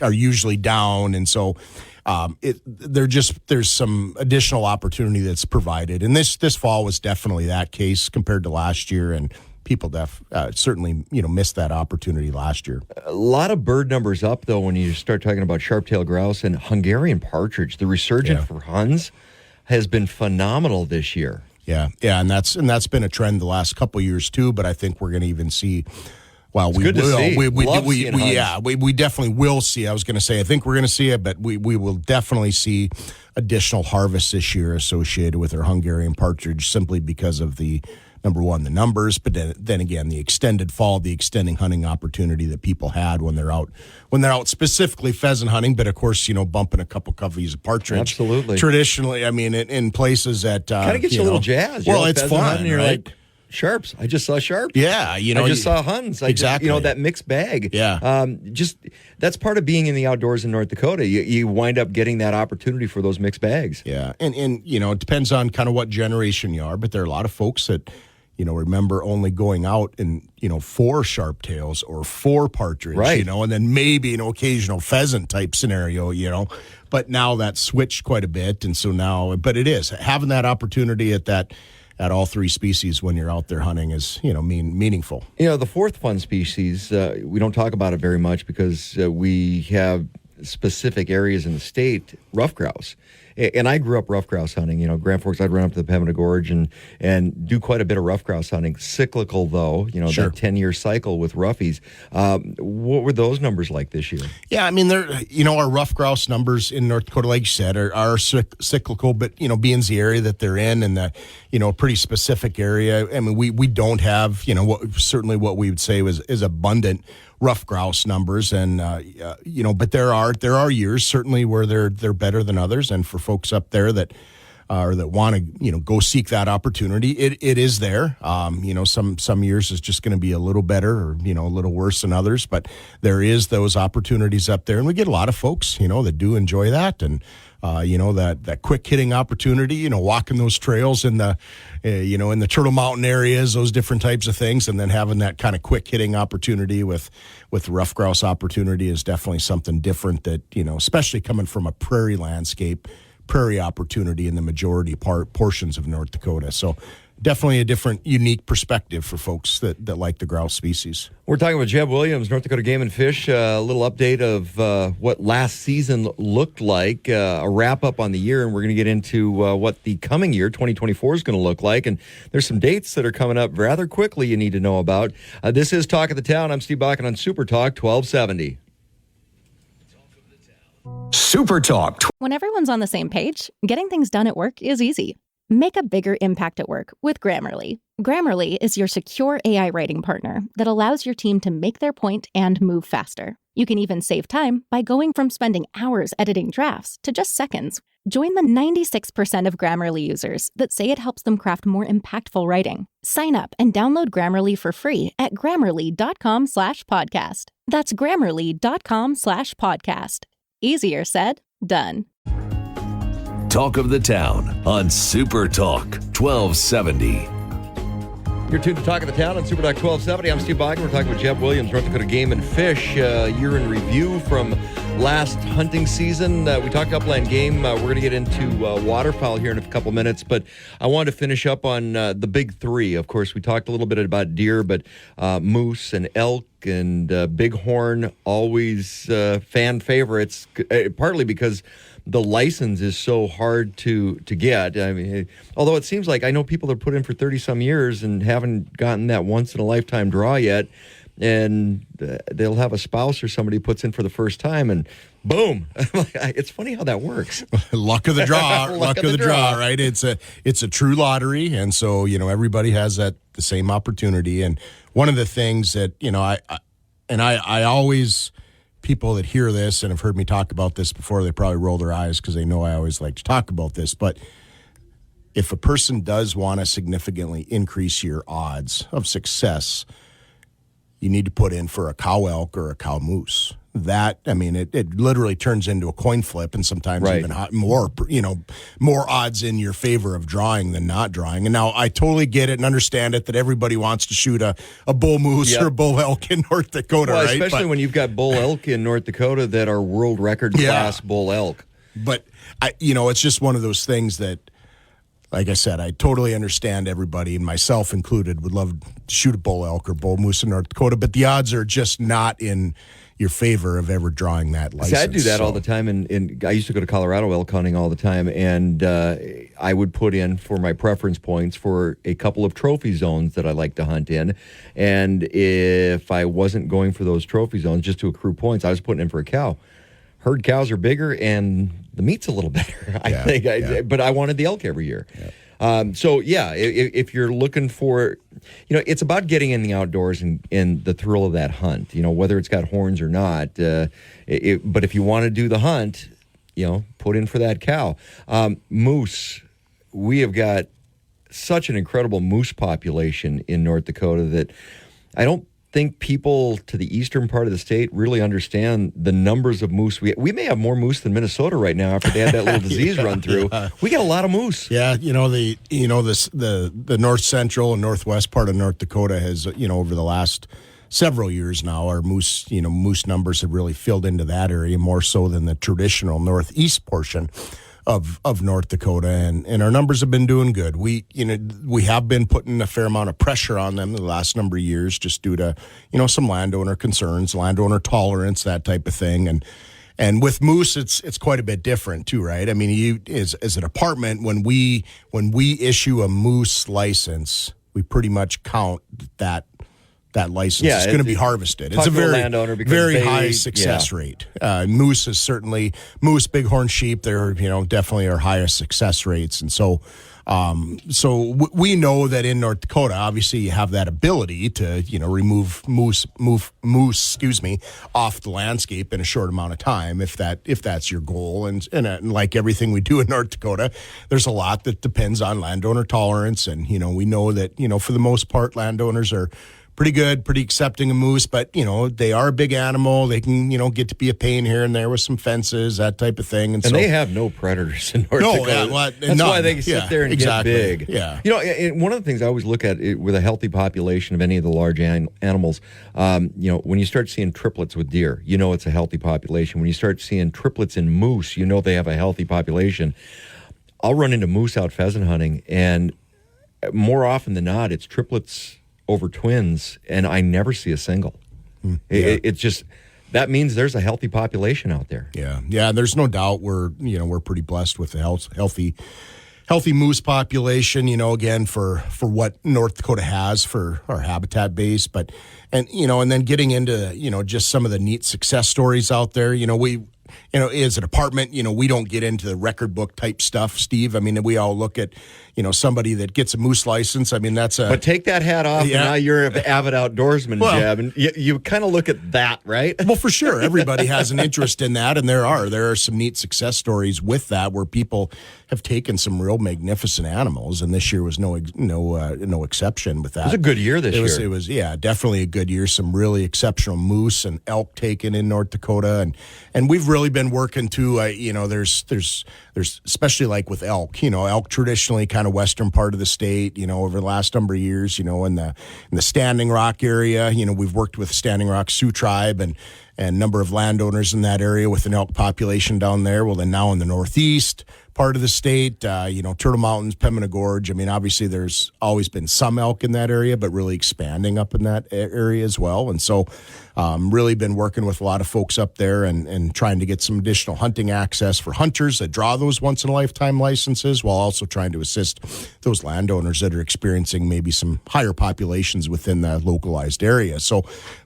are usually down. And so, there's some additional opportunity that's provided, and this fall was definitely that case compared to last year, and people certainly missed that opportunity last year. A lot of bird numbers up though when you start talking about sharp-tailed grouse and Hungarian partridge. The resurgence for Huns has been phenomenal this year. Yeah, and that's been a trend the last couple of years too. But I think we're going to even see. Well, we definitely will see. I was going to say, I think we're going to see it, but we will definitely see additional harvests this year associated with our Hungarian partridge, simply because of number one, the numbers, but then again, the extended fall, the extending hunting opportunity that people had when they're out specifically pheasant hunting, but of course, bumping a couple coveys of partridge. Absolutely. Traditionally, in places that kind of gets you a little jazzed. Well, it's fun. You're right? like, sharps. I just saw sharps. Yeah, I just saw Huns. Exactly. That mixed bag. Yeah. That's part of being in the outdoors in North Dakota. You wind up getting that opportunity for those mixed bags. Yeah, and it depends on kind of what generation you are, but there are a lot of folks that remember only going out and 4 sharp tails or 4 partridge, right. And then maybe an occasional pheasant type scenario, But now that's switched quite a bit, and so now, but it is having that opportunity at all 3 species when you're out there hunting is, meaningful. The fourth fun species, we don't talk about it very much because we have specific areas in the state, rough grouse. And I grew up rough grouse hunting. Grand Forks, I'd run up to the Pembina Gorge and do quite a bit of rough grouse hunting. Cyclical, though, Sure. that 10-year cycle with roughies. What were those numbers like this year? Yeah, I mean, our rough grouse numbers in North Dakota, like you said, are cyclical, but, being the area that they're in and the, a pretty specific area. I mean, we don't have, certainly what we would say is abundant rough grouse numbers, and but there are years certainly where they're better than others, and for folks up there that want to go seek that opportunity, it is there. Some years is just going to be a little better or a little worse than others, but there is those opportunities up there, and we get a lot of folks that do enjoy that, and that quick hitting opportunity, walking those trails in the in the Turtle Mountain areas, those different types of things, and then having that kind of quick hitting opportunity with rough grouse opportunity is definitely something different that, especially coming from a prairie landscape, prairie opportunity in the majority portions of North Dakota. So definitely a different, unique perspective for folks that like the grouse species. We're talking with Jeb Williams, North Dakota Game and Fish. A little update of what last season looked like, a wrap-up on the year, and we're going to get into what the coming year, 2024, is going to look like. And there's some dates that are coming up rather quickly you need to know about. This is Talk of the Town. I'm Steve Bakken on Super Talk 1270. Super Talk. When everyone's on the same page, getting things done at work is easy. Make a bigger impact at work with Grammarly. Grammarly is your secure AI writing partner that allows your team to make their point and move faster. You can even save time by going from spending hours editing drafts to just seconds. Join the 96% of Grammarly users that say it helps them craft more impactful writing. Sign up and download Grammarly for free at grammarly.com/podcast. That's grammarly.com/podcast. Easier said, done. Talk of the Town on Super Talk 1270. You're tuned to Talk of the Town on Super Talk 1270. I'm Steve Bakken. We're talking with Jeb Williams, North Dakota Game and Fish. Year in review from last hunting season. We talked upland game. We're going to get into waterfowl here in a couple minutes, but I wanted to finish up on the big three. Of course, we talked a little bit about deer, but moose and elk and bighorn, always fan favorites, partly because the license is so hard to get. I mean, although it seems like I know people that put in for 30-some years and haven't gotten that once-in-a-lifetime draw yet, and they'll have a spouse or somebody puts in for the first time, and boom. It's funny how that works. Luck of the draw. luck of the draw, right? It's a true lottery, and so, everybody has the same opportunity. And one of the things that, I always... people that hear this and have heard me talk about this before, they probably roll their eyes because they know I always like to talk about this. But if a person does want to significantly increase your odds of success, you need to put in for a cow elk or a cow moose. That, I mean, it literally turns into a coin flip, and sometimes even more odds in your favor of drawing than not drawing. And now I totally get it and understand it that everybody wants to shoot a bull moose or a bull elk in North Dakota, right? Especially when you've got bull elk in North Dakota that are world record class bull elk. But it's just one of those things that, like I said, I totally understand everybody, and myself included, would love to shoot a bull elk or bull moose in North Dakota, but the odds are just not in your favor of ever drawing that license. See, I do that all the time, and I used to go to Colorado elk hunting all the time, and I would put in for my preference points for a couple of trophy zones that I like to hunt in, and if I wasn't going for those trophy zones just to accrue points, I was putting in for a cow. Herd cows are bigger, and the meat's a little better, I think, but I wanted the elk every year. Yeah. If you're looking for, it's about getting in the outdoors and the thrill of that hunt, whether it's got horns or not. But if you want to do the hunt, put in for that cow. Moose, we have got such an incredible moose population in North Dakota that I don't think people to the eastern part of the state really understand the numbers of moose. We may have more moose than Minnesota right now after they had that little disease run through. We got a lot of moose. Yeah, the north central and northwest part of North Dakota has, over the last several years now, our moose numbers have really filled into that area more so than the traditional northeast portion of North Dakota, and our numbers have been doing good. We have been putting a fair amount of pressure on them the last number of years, just due to some landowner concerns, landowner tolerance, that type of thing, and And with moose, it's quite a bit different too, right? I mean, you as a department, when we issue a moose license, we pretty much count that license is going to be harvested. It's a very high success rate. Moose is certainly bighorn sheep. They're definitely our highest success rates, and so. We know that in North Dakota, obviously, you have that ability to, remove moose, off the landscape in a short amount of time, if that's your goal. And like everything we do in North Dakota, there's a lot that depends on landowner tolerance. And, we know that, for the most part, landowners are pretty good, pretty accepting of moose, but, they are a big animal. They can, get to be a pain here and there with some fences, that type of thing. And so, they have no predators in North Dakota. That's why they sit there and get big. Yeah. One of the things I always look at with a healthy population of any of the large animals, when you start seeing triplets with deer, it's a healthy population. When you start seeing triplets in moose, they have a healthy population. I'll run into moose out pheasant hunting, and more often than not, it's triplets over twins, and I never see a single. It's just, that means there's a healthy population out there. Yeah. There's no doubt we're pretty blessed with a healthy moose population. Again for what North Dakota has for our habitat base, and then getting into just some of the neat success stories out there. We. As a department, we don't get into the record book type stuff, Steve. I mean, we all look at, somebody that gets a moose license. I mean, But take that hat off, and now you're an avid outdoorsman, Jeb, and you kind of look at that, right? Well, for sure. Everybody has an interest in that, and there are some neat success stories with that where people have taken some real magnificent animals, and this year was no exception with that. It was a good year this year. It was definitely a good year. Some really exceptional moose and elk taken in North Dakota, and we've really been working to there's especially like with elk. Elk traditionally kind of western part of the state. Over the last number of years, in the Standing Rock area, we've worked with Standing Rock Sioux tribe and a number of landowners in that area with an elk population down there. Well, then now in the northeast part of the state, Turtle Mountains, Pembina Gorge. I mean, obviously there's always been some elk in that area, but really expanding up in that area as well. And so really been working with a lot of folks up there and trying to get some additional hunting access for hunters that draw those once-in-a-lifetime licenses, while also trying to assist those landowners that are experiencing maybe some higher populations within the localized area.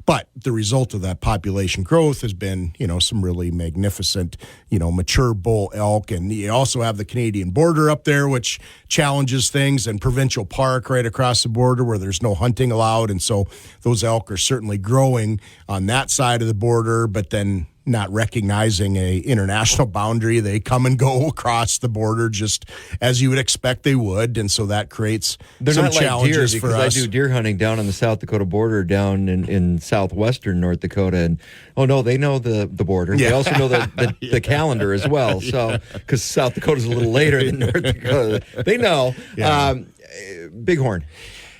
But the result of that population growth has been, some really magnificent, mature bull elk. And you also have the Canadian border up there, which challenges things, and Provincial Park right across the border where there's no hunting allowed. And so those elk are certainly growing on that side of the border, but then not recognizing a international boundary. They come and go across the border just as you would expect they would, and so that creates some challenges for us. I do deer hunting down on the South Dakota border, down in southwestern North Dakota, and they know the border. They also know the calendar as well. So because South Dakota's a little later than North Dakota, they know. Bighorn.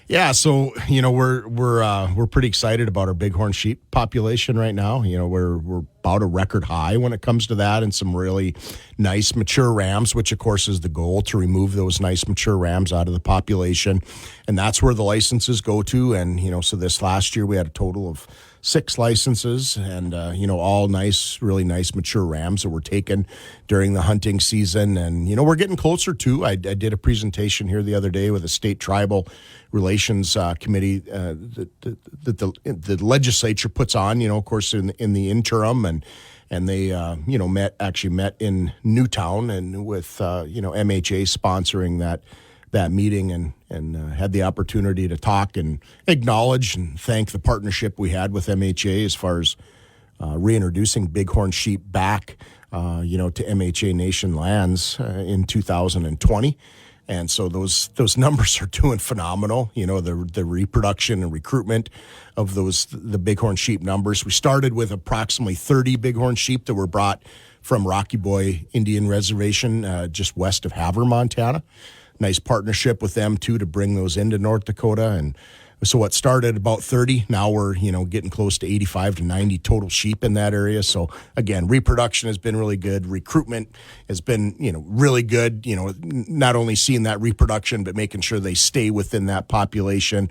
Yeah, so we're pretty excited about our bighorn sheep population right now. We're about a record high when it comes to that, and some really nice mature rams, which of course is the goal, to remove those nice mature rams out of the population, and that's where the licenses go to. And so this last year we had a total of 6 licenses, and all nice, really nice mature rams that were taken during the hunting season. And we're getting closer to. I did a presentation here the other day with a state tribal relations committee that the legislature puts on. Of course, in the interim, and they met in Newtown, and with MHA sponsoring that meeting, and had the opportunity to talk and acknowledge and thank the partnership we had with MHA as far as reintroducing bighorn sheep back, to MHA Nation lands in 2020. And so those numbers are doing phenomenal. The reproduction and recruitment of the bighorn sheep numbers. We started with approximately 30 bighorn sheep that were brought from Rocky Boy Indian Reservation just west of Havre, Montana. Nice partnership with them too to bring those into North Dakota. And so what started about 30, now we're getting close to 85 to 90 total sheep in that area. So again, reproduction has been really good. Recruitment has been really good. Not only seeing that reproduction, but making sure they stay within that population.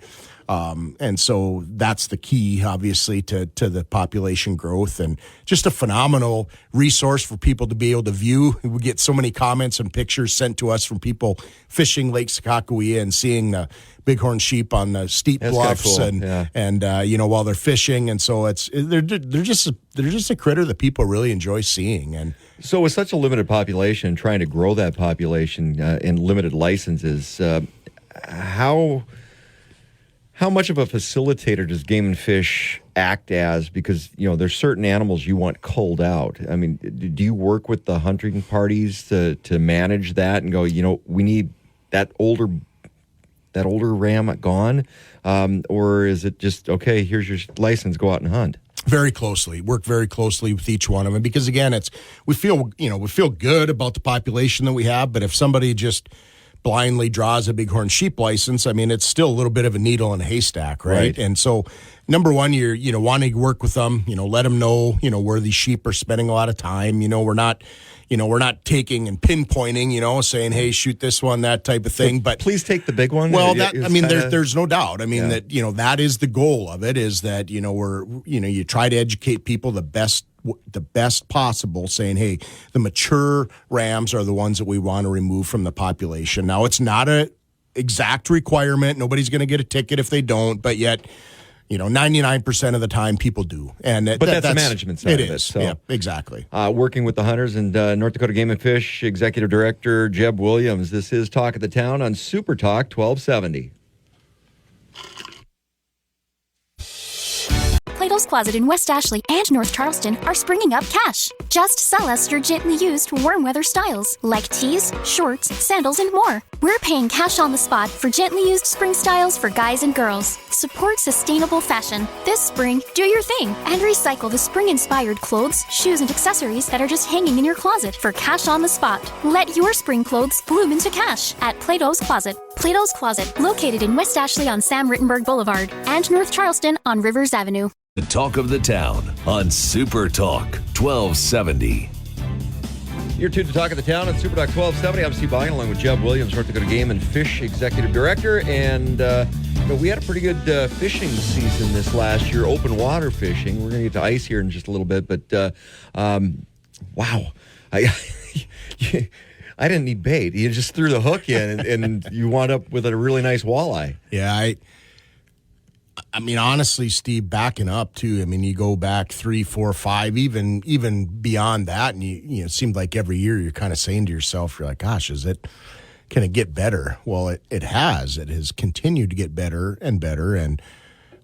And so that's the key, obviously, to the population growth, and just a phenomenal resource for people to be able to view. We get so many comments and pictures sent to us from people fishing Lake Sakakawea and seeing the bighorn sheep on the steep bluffs, cool. and while they're fishing, and so they're just a critter that people really enjoy seeing. And so, with such a limited population, trying to grow that population in limited licenses, how much of a facilitator does Game and Fish act as? Because, there's certain animals you want culled out. I mean, do you work with the hunting parties to manage that and go, we need that older ram gone? Or is it just, okay, here's your license, go out and hunt? Work very closely with each one of them, because again, we feel good about the population that we have, but if somebody just blindly draws a bighorn sheep license, I mean, it's still a little bit of a needle in a haystack, right? And so, number one, you're wanting to work with them, let them know, where these sheep are spending a lot of time. We're not taking and pinpointing, saying, hey, shoot this one, that type of thing. But please take the big one. Well, there's no doubt. I mean, that, that is the goal of it, is that, you try to educate people the best possible, saying, hey, the mature rams are the ones that we want to remove from the population. Now, it's not a exact requirement. Nobody's going to get a ticket if they don't, but yet, 99% of the time people do. But that's the management side of it. So. Yeah, exactly. Working with the hunters, and North Dakota Game and Fish Executive Director Jeb Williams. This is Talk of the Town on Super Talk 1270. Plato's Closet in West Ashley and North Charleston are springing up cash. Just sell us your gently used warm weather styles like tees, shorts, sandals, and more. We're paying cash on the spot for gently used spring styles for guys and girls. Support sustainable fashion. This spring, do your thing and recycle the spring-inspired clothes, shoes, and accessories that are just hanging in your closet for cash on the spot. Let your spring clothes bloom into cash at Plato's Closet. Plato's Closet, located in West Ashley on Sam Rittenberg Boulevard and North Charleston on Rivers Avenue. The Talk of the Town on Super Talk 1270. You're tuned to Talk of the Town on Super Talk 1270. I'm Steve Bynum, along with Jeb Williams, North Dakota Game and Fish Executive Director. And we had a pretty good fishing season this last year, open water fishing. We're going to get to ice here in just a little bit. But, wow. I didn't need bait. You just threw the hook in, and you wound up with a really nice walleye. Yeah, I mean, honestly, Steve, backing up too. I mean, you go back 3, 4, 5, even beyond that, and it seemed like every year you're kind of saying to yourself, you're like, gosh, can it get better? Well, it has. It has continued to get better and better. And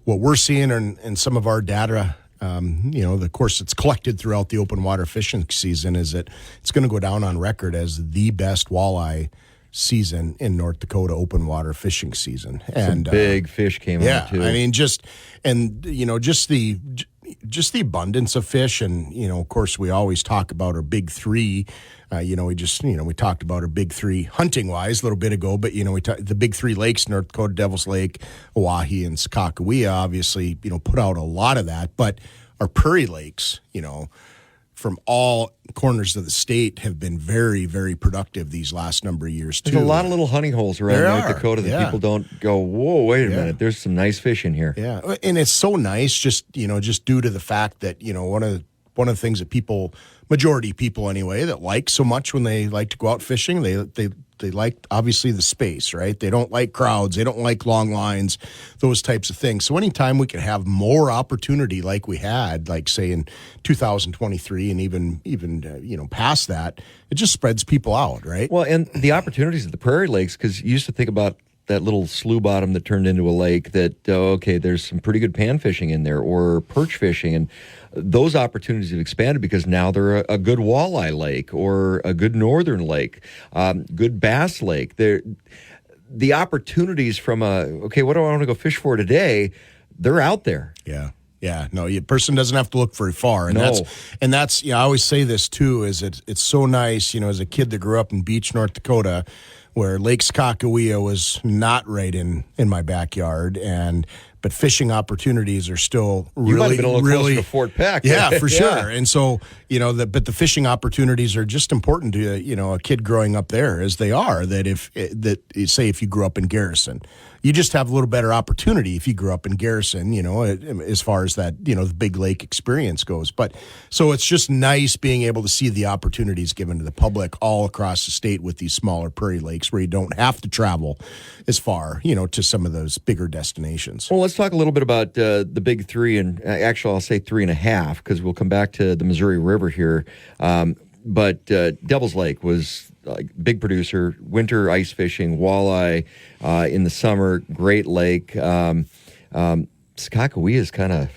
what we're seeing in some of our data, of course, it's collected throughout the open water fishing season, is that it's going to go down on record as the best walleye season in North Dakota open water fishing season. And some big fish came out too. I mean, just the abundance of fish, and of course we always talk about our big three. We talked about our big three hunting wise a little bit ago, but the big three lakes, North Dakota, Devil's Lake, Oahe, and Sakakawea, obviously put out a lot of that. But our prairie lakes, from all corners of the state, have been very, very productive these last number of years, too. There's a lot of little hunting holes around North Dakota that people don't go, whoa, wait a minute, there's some nice fish in here. Yeah, and it's so nice just due to the fact that, one of the things that majority of people anyway, that like so much when they like to go out fishing, they like, obviously, the space, right? They don't like crowds. They don't like long lines, those types of things. So anytime we can have more opportunity like we had, like, say, in 2023 and even past that, it just spreads people out, right? Well, and the opportunities at the prairie lakes, because you used to think about that little slough bottom that turned into a lake that, there's some pretty good pan fishing in there, or perch fishing. And those opportunities have expanded because now they're a good walleye lake or a good northern lake, good bass lake. The opportunities from what do I want to go fish for today? They're out there. Yeah. Yeah, no, a person doesn't have to look very far. And that's I always say this too, is it's so nice, as a kid that grew up in Beach, North Dakota, where Lake Sakakawea was not right in my backyard, but fishing opportunities are still really, you might have been a little closer to Fort Peck. Yeah, for sure. And so, but the fishing opportunities are just important to, a kid growing up there, as they are, if you grew up in Garrison, you just have a little better opportunity if you grew up in Garrison, as far as that, the big lake experience goes. But so it's just nice being able to see the opportunities given to the public all across the state with these smaller prairie lakes where you don't have to travel as far, to some of those bigger destinations. Well, let's talk a little bit about the big three, and actually I'll say 3.5 because we'll come back to the Missouri River here. But Devil's Lake was a big producer, winter ice fishing, walleye in the summer, great lake. Skakawea has kind of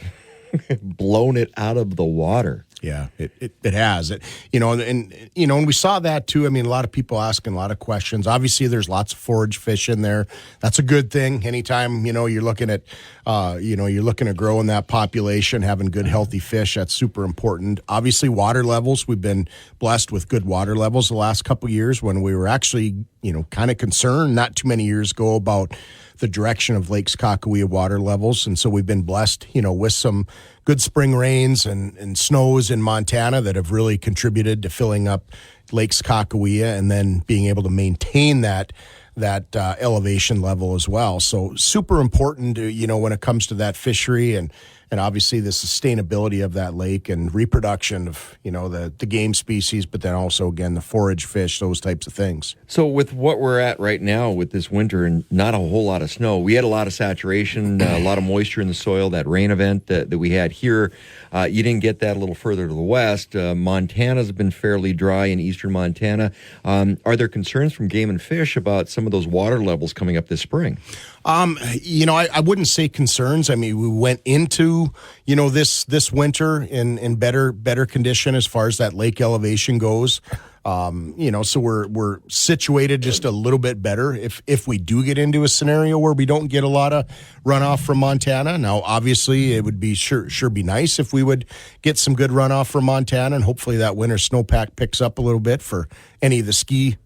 blown it out of the water. Yeah, it has. And we saw that too. I mean, a lot of people asking a lot of questions. Obviously, there's lots of forage fish in there. That's a good thing. Anytime, you're looking at, growing that population, having good, healthy fish, that's super important. Obviously, water levels. We've been blessed with good water levels the last couple of years when we were actually, kind of concerned not too many years ago about the direction of Lake Skakawea water levels. And so we've been blessed, with some good spring rains and snows in Montana that have really contributed to filling up Lake Skakawea and then being able to maintain that elevation level as well. So super important, when it comes to that fishery and obviously the sustainability of that lake and reproduction of, the game species, but then also, again, the forage fish, those types of things. So with what we're at right now with this winter and not a whole lot of snow, we had a lot of saturation, a lot of moisture in the soil, that rain event that we had here. You didn't get that a little further to the west. Montana's been fairly dry in eastern Montana. Are there concerns from Game and Fish about some of those water levels coming up this spring? I wouldn't say concerns. I mean, we went into, this winter in better condition as far as that lake elevation goes. So we're situated just a little bit better if we do get into a scenario where we don't get a lot of runoff from Montana. Now, obviously, it would be sure be nice if we would get some good runoff from Montana, and hopefully that winter snowpack picks up a little bit for any of the ski,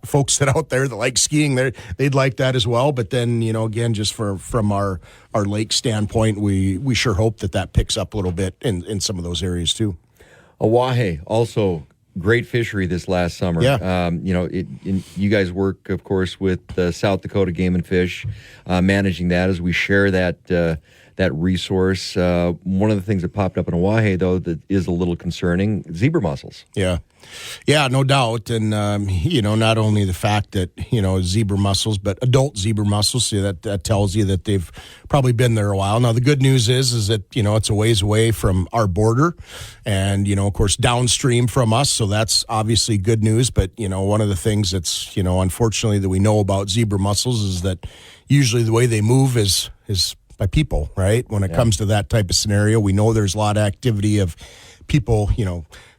folks that out there that like skiing, they'd like that as well. But then, again, just from our lake standpoint, we sure hope that picks up a little bit in some of those areas too. Oahe also great fishery this last summer. Yeah. You guys work, of course, with South Dakota Game and Fish, managing that as we share that resource. One of the things that popped up in Oahe, though, that is a little concerning, zebra mussels. Yeah, no doubt. And, not only the fact that, zebra mussels, but adult zebra mussels, so that tells you that they've probably been there a while. Now, the good news is that, it's a ways away from our border and, of course, downstream from us. So that's obviously good news. But, one of the things that's, unfortunately that we know about zebra mussels is that usually the way they move is by people, right? When it comes to that type of scenario, we know there's a lot of activity of people,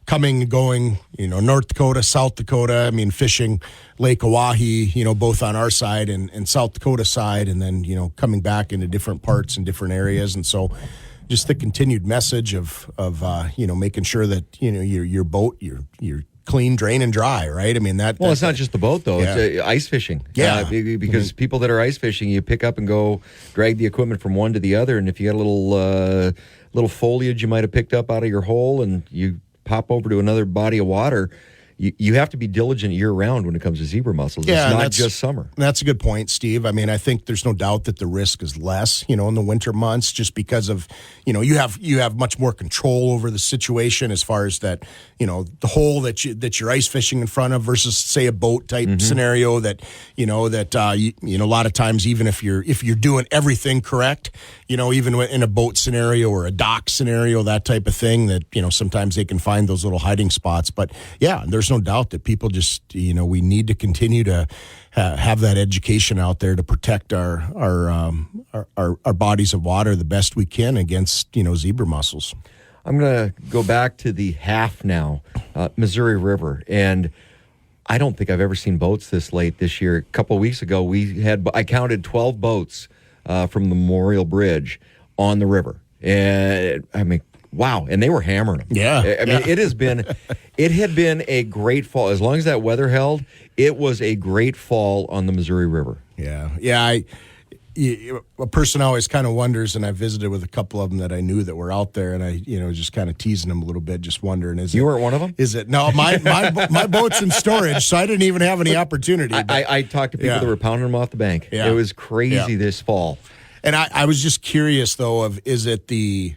coming and going, North Dakota, South Dakota, fishing Lake Oahe, both on our side and South Dakota side, and then, coming back into different parts and different areas. And so just the continued message of making sure that, your boat, you're clean, drain, and dry, right? Well, it's not just the boat, though. Yeah. It's ice fishing. Yeah. Because people that are ice fishing, you pick up and go drag the equipment from one to the other, and if you got a little foliage you might have picked up out of your hole and you pop over to another body of water, you have to be diligent year-round when it comes to zebra mussels. Yeah, it's not just summer. That's a good point, Steve. I think there's no doubt that the risk is less, in the winter months, just because of, you have much more control over the situation as far as that, the hole that you're ice fishing in front of versus, say, a boat type scenario that, a lot of times, even if you're doing everything correct, even in a boat scenario or a dock scenario, that type of thing, that, sometimes they can find those little hiding spots. But yeah, there's no doubt that people just, we need to continue to have that education out there to protect our bodies of water the best we can against, zebra mussels. I'm going to go back to the half now, Missouri River. And I don't think I've ever seen boats this late this year. A couple of weeks ago, I counted 12 boats from the Memorial Bridge on the river. And wow. And they were hammering them. Yeah. It had been a great fall. As long as that weather held, it was a great fall on the Missouri River. Yeah. Yeah. a person always kind of wonders, and I visited with a couple of them that I knew that were out there, and I, just kind of teasing them a little bit, just wondering, you weren't one of them? Is it? No, my boat's in storage, so I didn't even have any opportunity. I talked to people that were pounding them off the bank. Yeah. It was crazy this fall. And I was just curious, though, is it the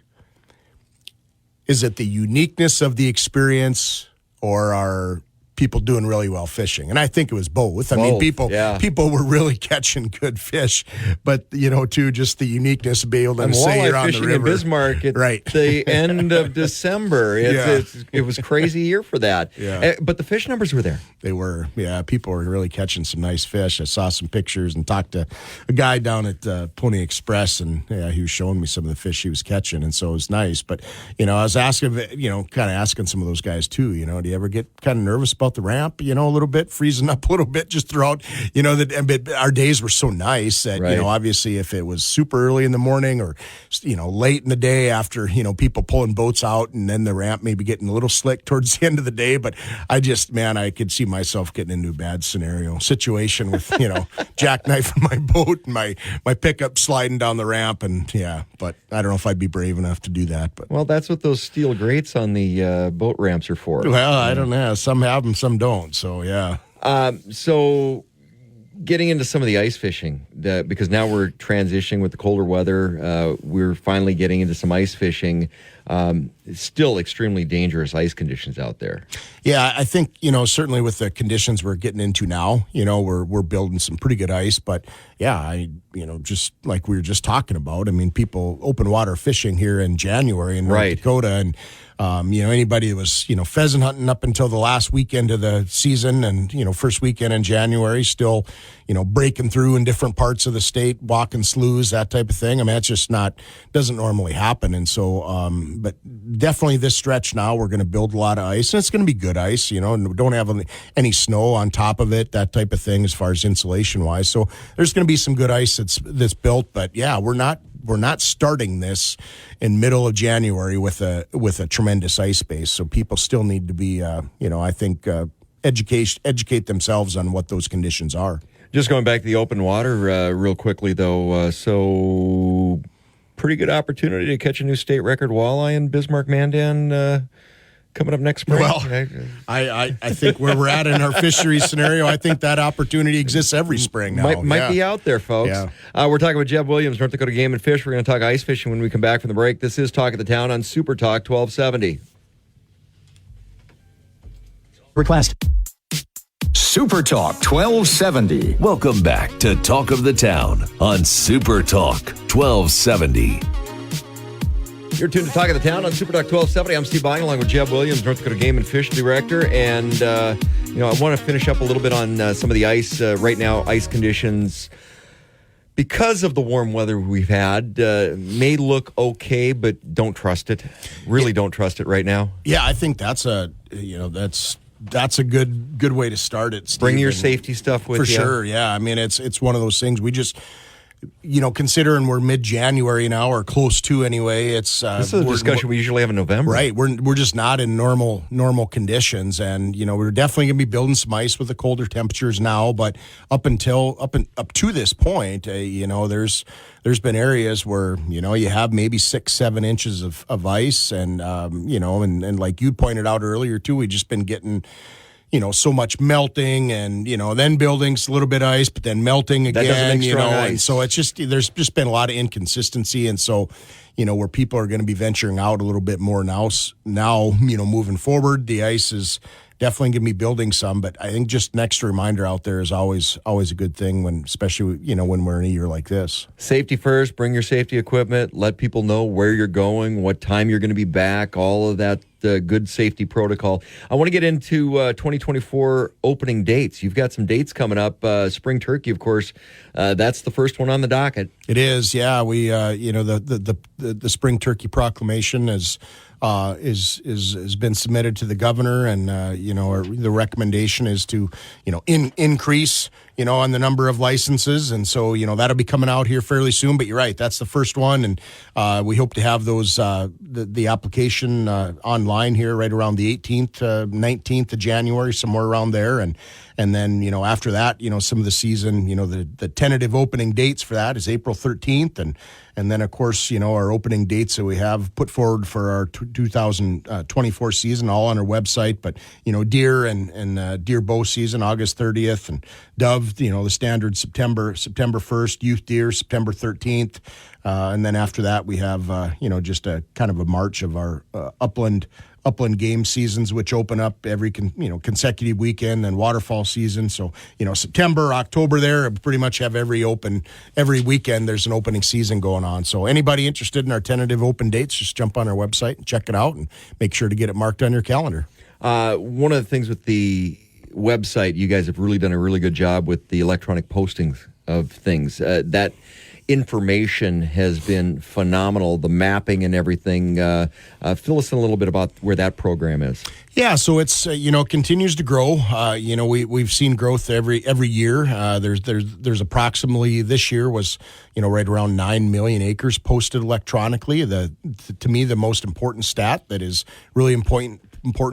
uniqueness of the experience, or are people doing really well fishing? And I think it was both. I mean, people were really catching good fish, but too, just the uniqueness of being able to say you're on the fishing river. in Bismarck at the end of December. It was a crazy year for that. Yeah. But the fish numbers were there. They were, people were really catching some nice fish. I saw some pictures and talked to a guy down at Pony Express, and he was showing me some of the fish he was catching, and so it was nice. But, I was asking, kind of asking some of those guys too, do you ever get kind of nervous about the ramp, a little bit, freezing up a little bit just throughout, but our days were so nice that, obviously if it was super early in the morning or, late in the day after, people pulling boats out, and then the ramp maybe getting a little slick towards the end of the day. But I could see myself getting into a bad situation with, jackknifing my boat and my pickup sliding down the ramp. And but I don't know if I'd be brave enough to do that. But well, that's what those steel grates on the boat ramps are for. Well, I don't know. Some have them, some don't. So, So getting into some of the ice fishing, because now we're transitioning with the colder weather. We're finally getting into some ice fishing. It's still extremely dangerous ice conditions out there. Yeah, I think, certainly with the conditions we're getting into now, we're building some pretty good ice. But, just like we were just talking about, I mean, people open water fishing here in January in North Dakota. And, anybody that was, pheasant hunting up until the last weekend of the season and, first weekend in January, still, breaking through in different parts of the state, walking sloughs, that type of thing. I mean, that's just doesn't normally happen. And so, but definitely this stretch now, we're going to build a lot of ice, and it's going to be good ice, and we don't have any snow on top of it, that type of thing as far as insulation wise. So there's going to be some good ice that's built, but we're not starting this in middle of January with a tremendous ice base. So people still need to be, I think, educate themselves on what those conditions are. Just going back to the open water real quickly, though. So pretty good opportunity to catch a new state record walleye in Bismarck Mandan coming up next spring. Well, I think where we're at in our fisheries scenario, I think that opportunity exists every spring now. Might be out there, folks. Yeah. We're talking with Jeb Williams, North Dakota Game and Fish. We're going to talk ice fishing when we come back from the break. This is Talk of the Town on Super Talk 1270. Request. Super Talk 1270. Welcome back to Talk of the Town on Super Talk 1270. You're tuned to Talk of the Town on Super Talk 1270. I'm Steve Buying along with Jeb Williams, North Dakota Game and Fish Director. And, I want to finish up a little bit on some of the ice right now, ice conditions. Because of the warm weather we've had, may look okay, but don't trust it. Really don't trust it right now. Yeah, I think that's a good way to start it, Steve. Bring your safety stuff with you. For sure, yeah. I mean, it's one of those things we just, considering we're mid-January now, or close to anyway, it's... this is a discussion we usually have in November. Right. We're just not in normal conditions, and, we're definitely going to be building some ice with the colder temperatures now, but up to this point, there's been areas where, you have maybe 6-7 inches of ice, and, and like you pointed out earlier, too, we've just been getting... so much melting, and, then building a little bit of ice, but then melting again, that doesn't make strong ice. And so it's just, there's just been a lot of inconsistency. And so, where people are going to be venturing out a little bit more now, moving forward, the ice is definitely going to be building some, but I think just an extra reminder out there is always a good thing especially when we're in a year like this. Safety first, bring your safety equipment, let people know where you're going, what time you're going to be back, all of that good safety protocol. I want to get into 2024 opening dates. You've got some dates coming up. Spring Turkey, of course, that's the first one on the docket. It is, yeah. We, the Spring Turkey Proclamation is has been submitted to the governor, and the recommendation is to increase on the number of licenses, and so that'll be coming out here fairly soon. But you're right, that's the first one, and we hope to have those the application online here right around the 18th, 19th of January, somewhere around there, and then after that, some of the season, the tentative opening dates for that is April 13th, and then of course our opening dates that we have put forward for our 2024 season all on our website. But deer and deer bow season August 30th, and dove the standard September 1st, youth deer September 13th, and then after that we have just a kind of a march of our upland game seasons, which open up every consecutive weekend, and waterfall season. So September, October there pretty much have every weekend there's an opening season going on. So anybody interested in our tentative open dates, just jump on our website and check it out, and make sure to get it marked on your calendar. One of the things with the website, you guys have really done a really good job with the electronic postings of things. That information has been phenomenal, the mapping and everything. Fill us in a little bit about where that program is. Yeah, so it's continues to grow. We've seen growth every year. There's approximately, this year was right around 9 million acres posted electronically. To me, the most important stat that is really important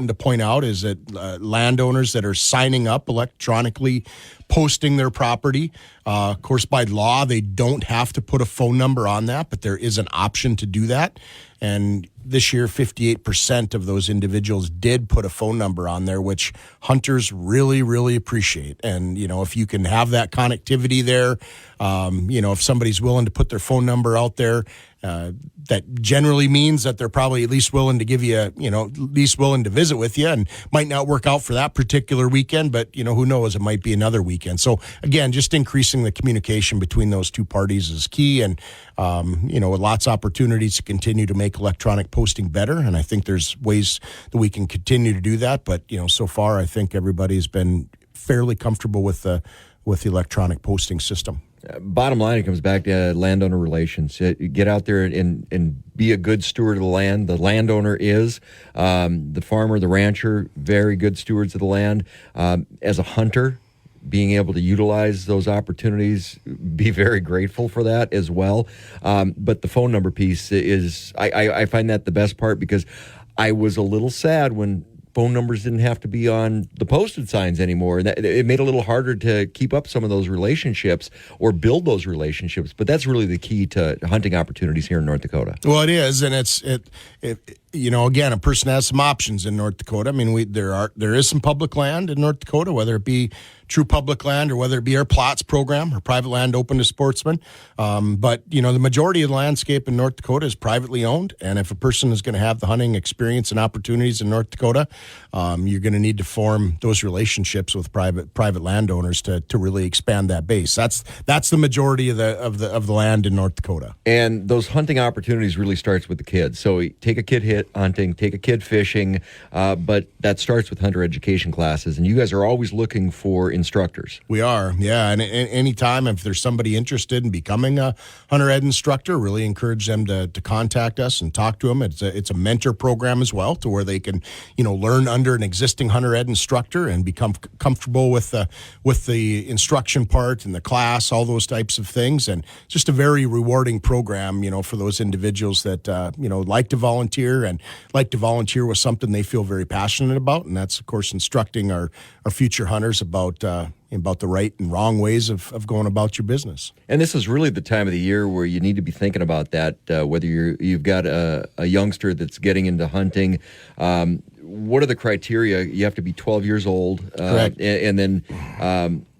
to point out is that landowners that are signing up electronically, posting their property. Of course, by law, they don't have to put a phone number on that, but there is an option to do that. And this year, 58% of those individuals did put a phone number on there, which hunters really, really appreciate. And, if you can have that connectivity there, if somebody's willing to put their phone number out there, that generally means that they're probably at least willing to give you, at least willing to visit with you, and might not work out for that particular weekend, but, who knows, it might be another weekend. So again, just increasing the communication between those two parties is key, and, lots of opportunities to continue to make electronic posting better. And I think there's ways that we can continue to do that. But, so far, I think everybody's been fairly comfortable with the electronic posting system. Bottom line, it comes back to landowner relations. Get out there and be a good steward of the land. The landowner is. The farmer, the rancher, very good stewards of the land. As a hunter, being able to utilize those opportunities, be very grateful for that as well. But the phone number piece is, I find that the best part, because I was a little sad when phone numbers didn't have to be on the posted signs anymore. And it made it a little harder to keep up some of those relationships or build those relationships. But that's really the key to hunting opportunities here in North Dakota. Well, it is, and again, a person has some options in North Dakota. I mean, there is some public land in North Dakota, whether it be true public land or whether it be our plots program or private land open to sportsmen. But, the majority of the landscape in North Dakota is privately owned. And if a person is going to have the hunting experience and opportunities in North Dakota, you're going to need to form those relationships with private landowners to really expand that base. That's the majority of the land in North Dakota. And those hunting opportunities really starts with the kids. So take a kid hunting, take a kid fishing, but that starts with hunter education classes. And you guys are always looking for instructors. We are, yeah. And anytime if there's somebody interested in becoming a hunter ed instructor, really encourage them to contact us and talk to them. It's a mentor program as well, to where they can learn under an existing hunter ed instructor and become comfortable with the instruction part and the class, all those types of things. And just a very rewarding program, for those individuals that like to volunteer and like to volunteer with something they feel very passionate about. And that's, of course, instructing our future hunters about the right and wrong ways of going about your business. And this is really the time of the year where you need to be thinking about that, whether you've got a youngster that's getting into hunting. What are the criteria? You have to be 12 years old. Correct. And then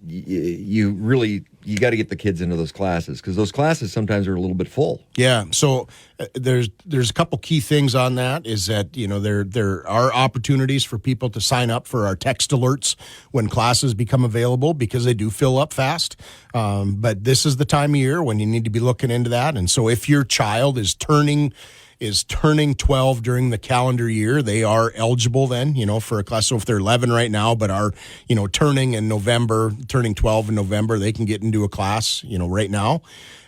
you got to get the kids into those classes, because those classes sometimes are a little bit full. Yeah. So there's a couple key things on that, is that, there are opportunities for people to sign up for our text alerts when classes become available, because they do fill up fast. But this is the time of year when you need to be looking into that. And so if your child is turning 12 during the calendar year, they are eligible then, for a class. So if they're 11 right now, but are, turning 12 in November, they can get into a class, right now.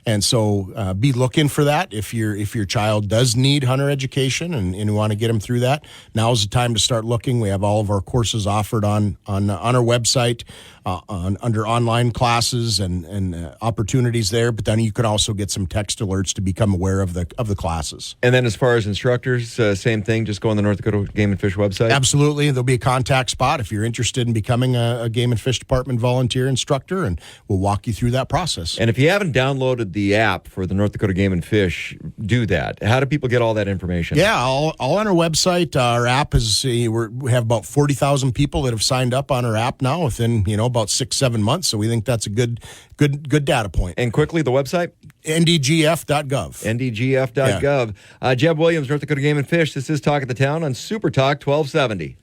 And so be looking for that. If your child does need hunter education and you want to get them through that, now's the time to start looking. We have all of our courses offered on our website under online classes and opportunities there. But then you can also get some text alerts to become aware of the classes. And then as far as instructors, same thing. Just go on the North Dakota Game and Fish website. Absolutely. There'll be a contact spot if you're interested in becoming a Game and Fish Department volunteer instructor, and we'll walk you through that process. And if you haven't downloaded the app for the North Dakota Game and Fish, do that. How do people get all that information? Yeah, all on our website. Our app is we have about 40,000 people that have signed up on our app now within about 6-7 months. So we think that's a good data point. And quickly, the website? ndgf.gov. ndgf.gov. Yeah. Jeb Williams, North Dakota Game and Fish. This is Talk of the Town on Super Talk 1270.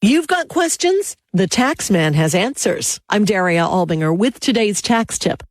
You've got questions? The Tax Man has answers. I'm Daria Albinger with today's tax tip.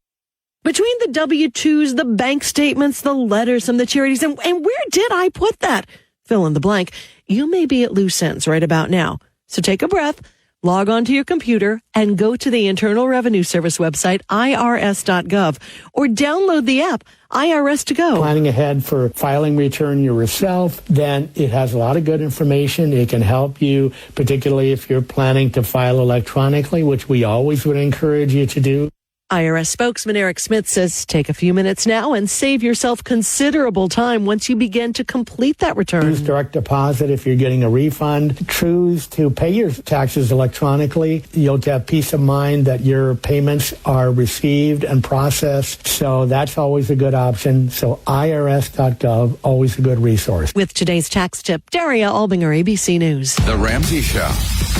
Between the W-2s, the bank statements, the letters from the charities, and where did I put that? Fill in the blank. You may be at loose ends right about now. So take a breath, log onto your computer, and go to the Internal Revenue Service website, irs.gov, or download the app, IRS to Go. Planning ahead for filing return yourself, then it has a lot of good information. It can help you, particularly if you're planning to file electronically, which we always would encourage you to do. IRS spokesman Eric Smith says take a few minutes now and save yourself considerable time once you begin to complete that return. Choose direct deposit if you're getting a refund. Choose to pay your taxes electronically. You'll have peace of mind that your payments are received and processed. So that's always a good option. So IRS.gov, always a good resource. With today's tax tip, Daria Albinger, ABC News. The Ramsey Show.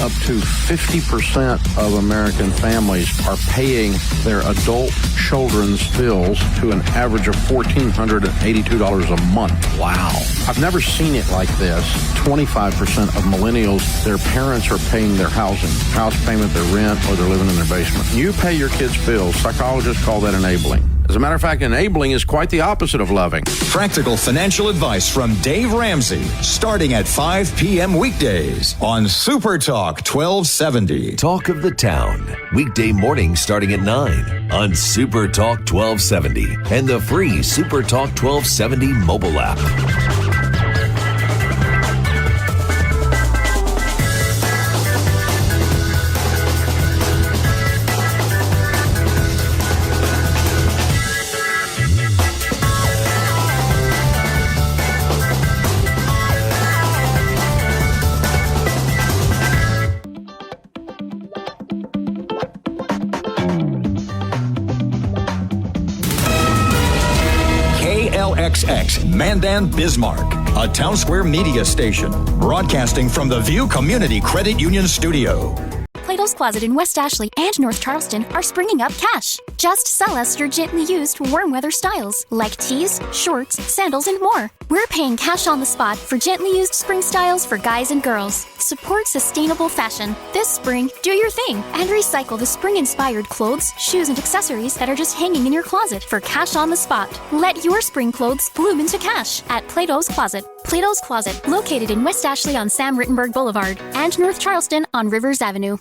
Up to 50% of American families are paying their adult children's bills to an average of $1,482 a month. Wow. I've never seen it like this. 25% of millennials, their parents are paying their house payment, their rent, or they're living in their basement. You pay your kids' bills. Psychologists call that enabling. As a matter of fact, enabling is quite the opposite of loving. Practical financial advice from Dave Ramsey, starting at 5 p.m. weekdays on Super Talk 1270. Talk of the Town, weekday morning starting at 9 on Super Talk 1270 and the free Super Talk 1270 mobile app. KLXX Mandan Bismarck, a Town Square media station, broadcasting from the View Community Credit Union Studio. Plato's Closet in West Ashley and North Charleston are springing up cash. Just sell us your gently used warm weather styles like tees, shorts, sandals, and more. We're paying cash on the spot for gently used spring styles for guys and girls. Support sustainable fashion. This spring, do your thing and recycle the spring-inspired clothes, shoes, and accessories that are just hanging in your closet for cash on the spot. Let your spring clothes bloom into cash at Plato's Closet. Plato's Closet, located in West Ashley on Sam Rittenberg Boulevard and North Charleston on Rivers Avenue.